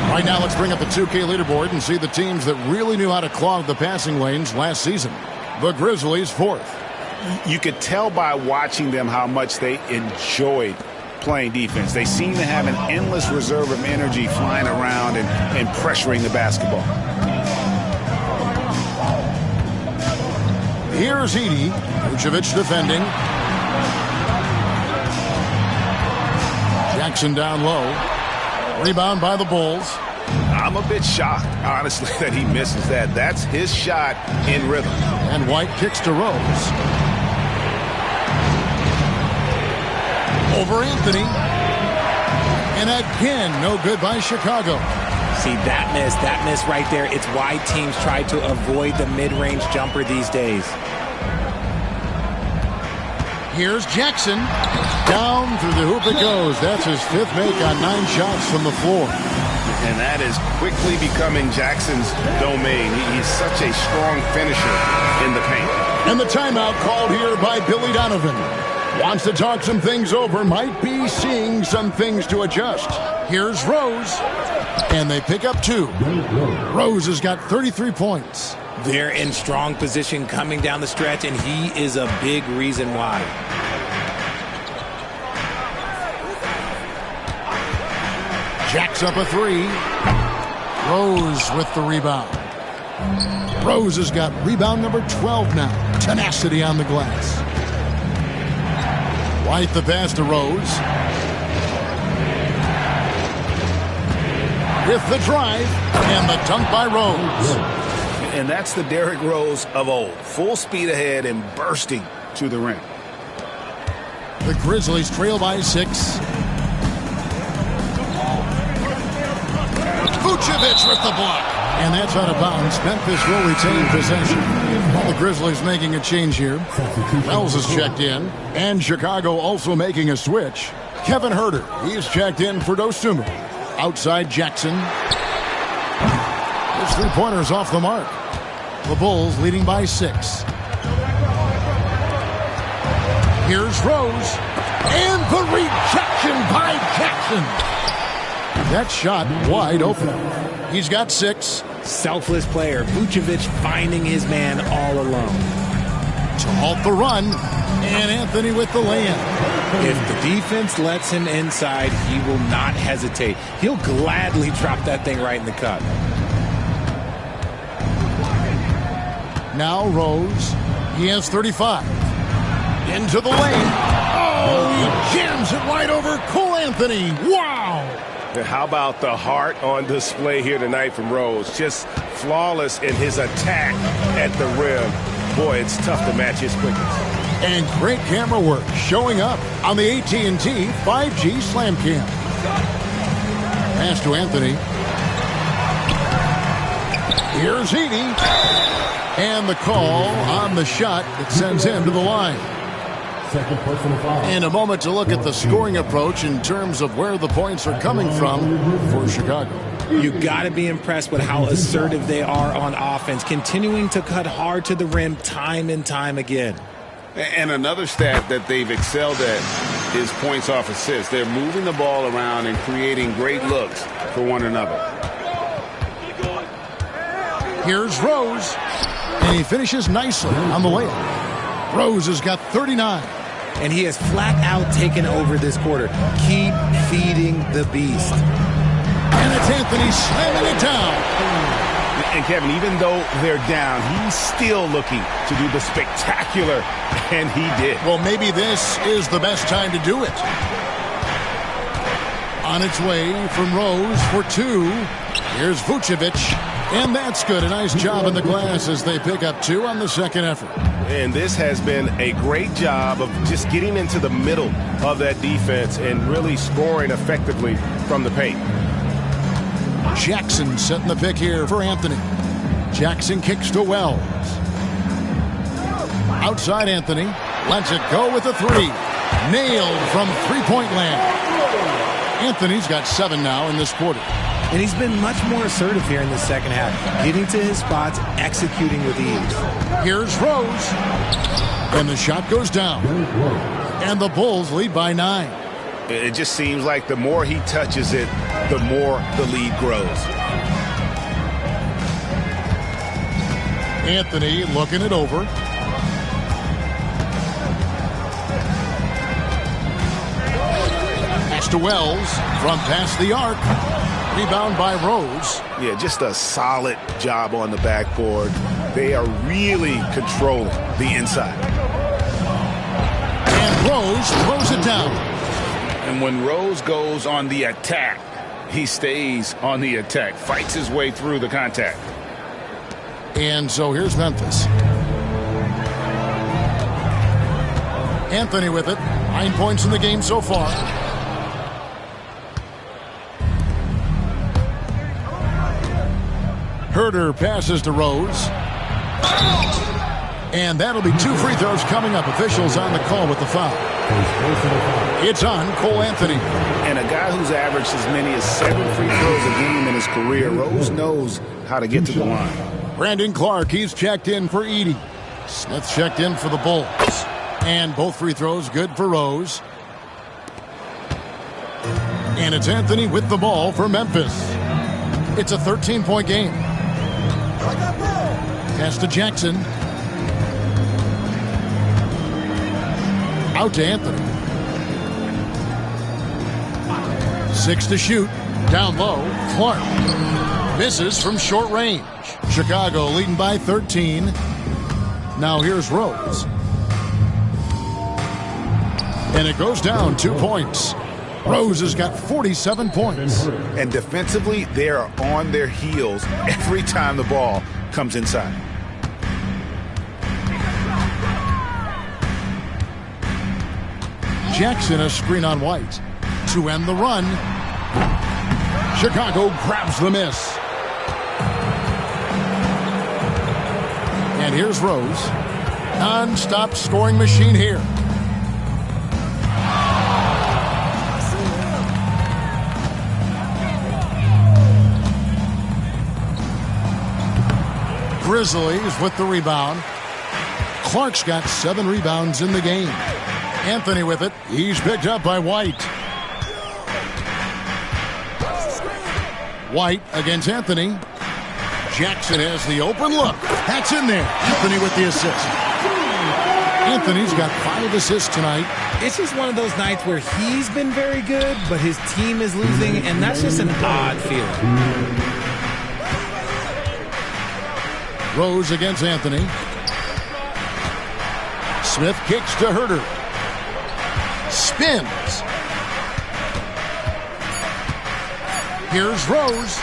Right now, let's bring up the 2K leaderboard and see the teams that really knew how to clog the passing lanes last season. The Grizzlies 4th. You could tell by watching them how much they enjoyed playing defense. They seem to have an endless reserve of energy flying around and pressuring the basketball. Here's Edey. Vucevic defending. Jackson down low. Rebound by the Bulls. I'm a bit shocked, honestly, that he misses that. That's his shot in rhythm. And White kicks to Rose. Over Anthony. And again, no good by Chicago. See, that miss right there. It's why teams try to avoid the mid-range jumper these days. Here's Jackson. Down through the hoop it goes. That's his 5th make on 9 shots from the floor. And that is quickly becoming Jackson's domain. He's such a strong finisher in the paint. And the timeout called here by Billy Donovan. Wants to talk some things over. Might be seeing some things to adjust. Here's Rose. And they pick up 2. Rose has got 33 points. They're in strong position coming down the stretch, and he is a big reason why. Jacks up a 3. Rose with the rebound. Rose has got rebound number 12 now. Tenacity on the glass. White the pass to Rose. With the drive and the dunk by Rose. And that's the Derrick Rose of old. Full speed ahead and bursting to the rim. The Grizzlies trail by 6. Vucevic with the block. And that's out of bounds. Memphis will retain possession. The Grizzlies making a change here. Wells is checked in. And Chicago also making a switch. Kevin Huerter, he's checked in for Dosunmu. Outside Jackson. His 3-pointer's off the mark. The Bulls leading by 6. Here's Rose. And the rejection by Jackson. That shot wide open. He's got 6. Selfless player. Vucevic finding his man all alone. To halt the run, and Anthony with the lay-in. If the defense lets him inside, he will not hesitate. He'll gladly drop that thing right in the cup. Now Rose. He has 35. Into the lane. Oh, he jams it right over Cole Anthony. Wow! How about the heart on display here tonight from Rose? Just flawless in his attack at the rim. Boy, it's tough to match his quickness. And great camera work showing up on the AT&T 5G Slam Cam. Pass to Anthony. Here's Edey. And the call on the shot that sends him to the line. In a moment to look at the scoring approach in terms of where the points are coming from for Chicago. You got to be impressed with how assertive they are on offense, continuing to cut hard to the rim time and time again. And another stat that they've excelled at is points off assists. They're moving the ball around and creating great looks for one another. Here's Rose, and he finishes nicely on the layup. Rose has got 39. And he has flat out taken over this quarter. Keep feeding the beast. And it's Anthony slamming it down. And Kevin, even though they're down, he's still looking to do the spectacular, and he did. Well, maybe this is the best time to do it. On its way from Rose for two. Here's Vucevic. And that's good. A nice job in the glass as they pick up two on the second effort. And this has been a great job of just getting into the middle of that defense and really scoring effectively from the paint. Jackson setting the pick here for Anthony. Jackson kicks to Wells. Outside Anthony. Lets it go with a three. Nailed from three-point land. Anthony's got 7 now in this quarter. And he's been much more assertive here in the second half, getting to his spots, executing with ease. Here's Rose. And the shot goes down. And the Bulls lead by 9. It just seems like the more he touches it, the more the lead grows. Anthony looking it over. Pass to Wells from past the arc. Rebound by Rose. Yeah, just a solid job on the backboard. They are really controlling the inside. And Rose throws it down. And when Rose goes on the attack, he stays on the attack, fights his way through the contact. And so here's Memphis. Anthony with it. 9 points in the game so far. Herter passes to Rose. And that'll be 2 free throws coming up. Officials on the call with the foul. It's on Cole Anthony. And a guy who's averaged as many as 7 free throws a game in his career, Rose knows how to get to the line. Brandon Clark, he's checked in for Edey. Smith checked in for the Bulls. And both free throws good for Rose. And it's Anthony with the ball for Memphis. It's a 13-point game. Pass to Jackson. Out to Anthony. 6 to shoot. Down low. Clark. Misses from short range. Chicago leading by 13. Now here's Rose. And it goes down 2 points. Rose has got 47 points. And defensively, they are on their heels every time the ball comes inside. Jackson a screen on White. To end the run. Chicago grabs the miss. And here's Rose. Non-stop scoring machine here. Grizzlies with the rebound. Clark's got 7 rebounds in the game. Anthony with it. He's picked up by White. White against Anthony. Jackson has the open look. That's in there. Anthony with the assist. Anthony's got 5 assists tonight. It's just one of those nights where he's been very good, but his team is losing, and that's just an odd feeling. Rose against Anthony. Smith kicks to Herter. Spins. Here's Rose.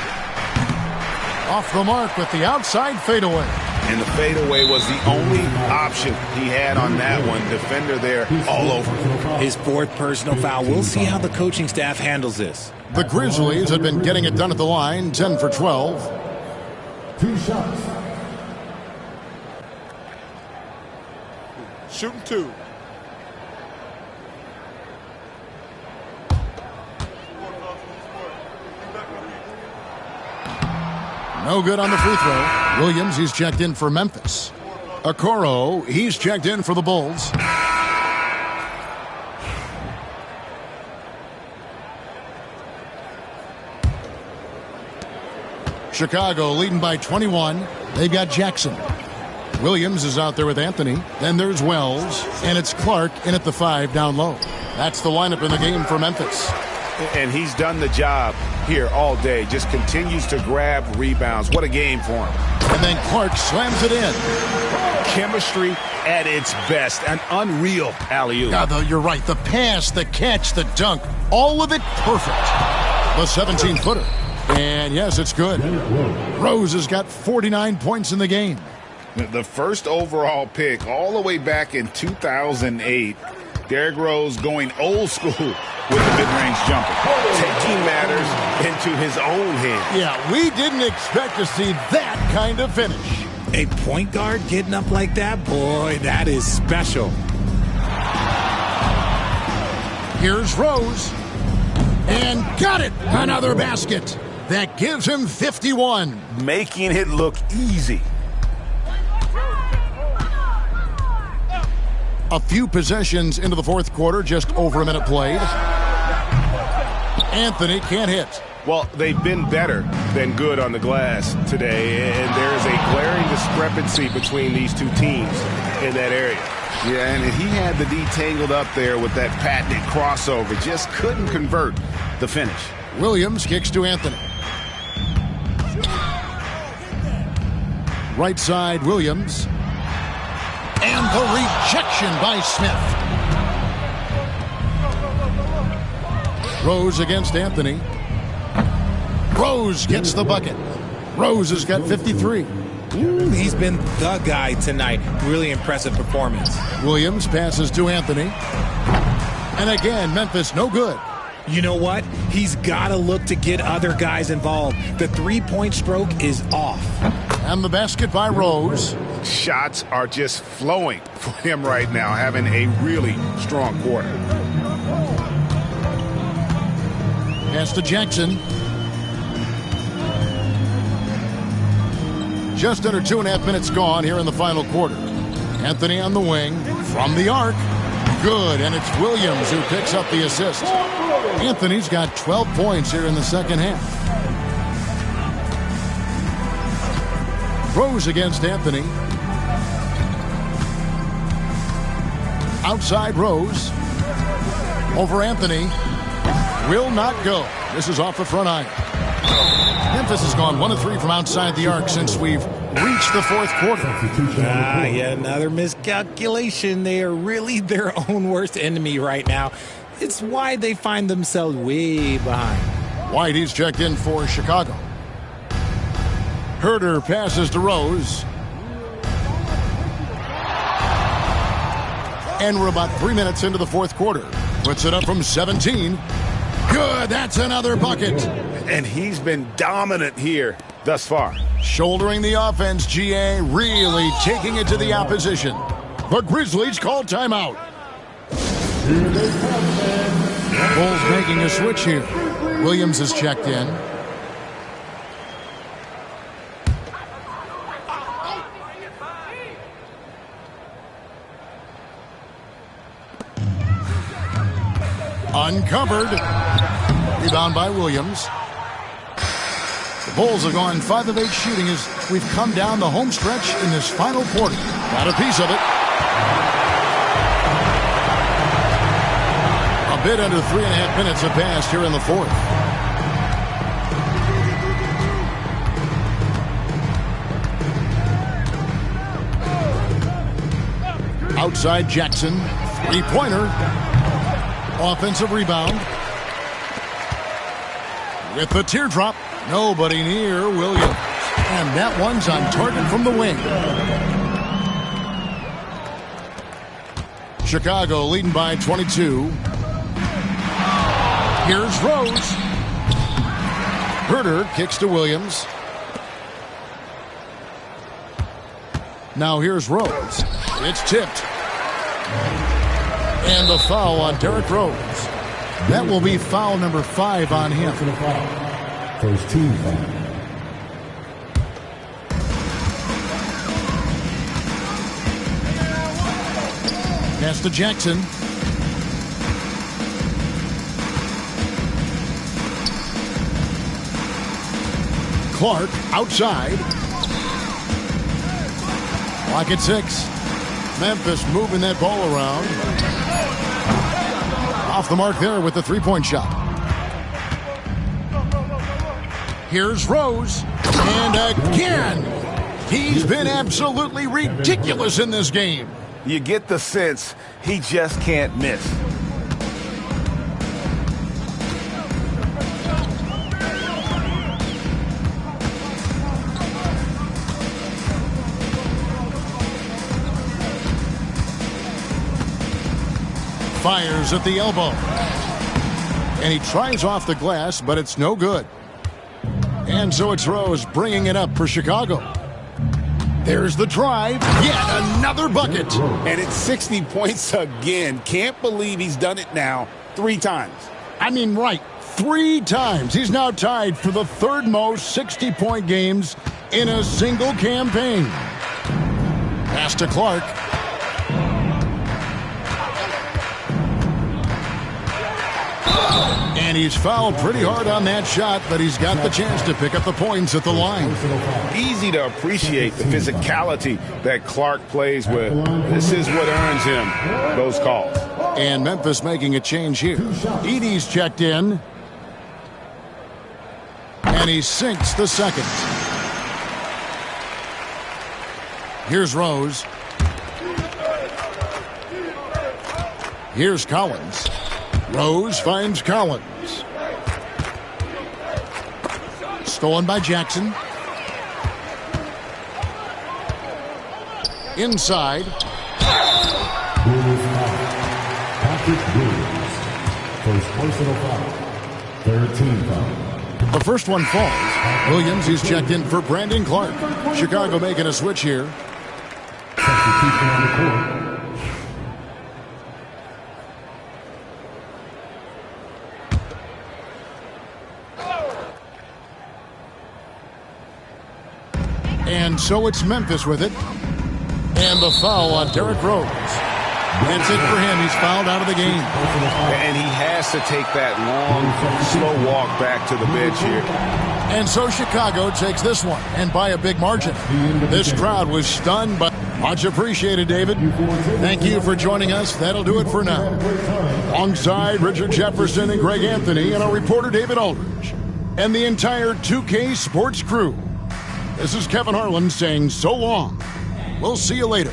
Off the mark with the outside fadeaway. And the fadeaway was the only option he had on that one. Defender there all over. His 4th personal foul. We'll see how the coaching staff handles this. The Grizzlies have been getting it done at the line, 10 for 12. 2 shots. Shooting 2. No good on the free throw. Williams, he's checked in for Memphis. Okoro, he's checked in for the Bulls. Chicago leading by 21. They've got Jackson. Williams is out there with Anthony. Then there's Wells. And it's Clark in at the 5 down low. That's the lineup in the game for Memphis. And he's done the job here all day. Just continues to grab rebounds. What a game for him. And then Clark slams it in. Chemistry at its best. An unreal alley-oop. You're right. The pass, the catch, the dunk, all of it perfect. The 17-footer. And yes, it's good. Rose has got 49 points in the game. The first overall pick all the way back in 2008. Derrick Rose going old school with the mid-range jumper, taking matters into his own hands. Yeah, we didn't expect to see that kind of finish. A point guard getting up like that, boy, that is special. Here's Rose. And got it! Another basket. That gives him 51. Making it look easy. A few possessions into the 4th quarter, just over a minute played. Anthony can't hit. Well, they've been better than good on the glass today, and there's a glaring discrepancy between these two teams in that area. Yeah, and he had the D tangled up there with that patented crossover. Just couldn't convert the finish. Williams kicks to Anthony. Right side, Williams. And the rejection by Smith. Rose against Anthony. Rose gets the bucket. Rose has got 53. He's been the guy tonight. Really impressive performance. Williams passes to Anthony. And again, Memphis no good. You know what? He's got to look to get other guys involved. The 3-point stroke is off. And the basket by Rose. Shots are just flowing for him right now, having a really strong quarter. Pass to Jackson. Just under 2.5 minutes gone here in the final quarter. Anthony on the wing from the arc. Good, and it's Williams who picks up the assist. Anthony's got 12 points here in the second half. Rose against Anthony. Outside Rose. Over Anthony. Will not go. This is off the front iron. Memphis has gone 1 of 3 from outside the arc since we've reached the 4th quarter. Yeah, another miscalculation. They are really their own worst enemy right now. It's why they find themselves way behind. White, he's checked in for Chicago. Herter passes to Rose. And we're about 3 minutes into the 4th quarter. Puts it up from 17. Good, that's another bucket. And he's been dominant here thus far. Shouldering the offense, GA, really taking it to the opposition. The Grizzlies call timeout. Bulls making a switch here. Williams is checked in. Uncovered. Rebound by Williams. Bulls have gone 5 of 8 shooting as we've come down the home stretch in this final quarter. Got a piece of it. A bit under 3.5 minutes have passed here in the fourth. Outside Jackson. Three-pointer. Offensive rebound. With the teardrop. Nobody near Williams. And that one's on target from the wing. Chicago leading by 22. Here's Rose. Herter kicks to Williams. Now here's Rose. It's tipped. And the foul on Derrick Rose. That will be foul number 5 on him. First team foul. Pass to Jackson. Clark outside. Clock at 6. Memphis moving that ball around. Off the mark there with the three-point shot. Here's Rose. And again, he's been absolutely ridiculous in this game. You get the sense he just can't miss. Fires at the elbow. And he tries off the glass, but it's no good. And so it's Rose bringing it up for Chicago. There's the drive. Yet another bucket. And it's 60 points again. Can't believe he's done it now 3 times. I mean, right. 3 times. He's now tied for the 3rd most 60-point games in a single campaign. Pass to Clark. And he's fouled pretty hard on that shot, but he's got the chance to pick up the points at the line. Easy to appreciate the physicality that Clark plays with. This is what earns him those calls. And Memphis making a change here. Edey's checked in. And he sinks the second. Here's Rose. Here's Collins. Rose finds Collins. Stolen by Jackson. Inside. Patrick Williams. First personal foul. 3rd team foul. The first one falls. Williams is checked in for Brandon Clark. Chicago making a switch here. Substitution on the court. And so it's Memphis with it. And the foul on Derrick Rose. That's it for him. He's fouled out of the game. And he has to take that long, slow walk back to the bench here. And so Chicago takes this one, and by a big margin. This crowd was stunned, but much appreciated, David. Thank you for joining us. That'll do it for now. Alongside Richard Jefferson and Greg Anthony and our reporter David Aldridge and the entire 2K Sports crew. This is Kevin Harlan saying so long. We'll see you later.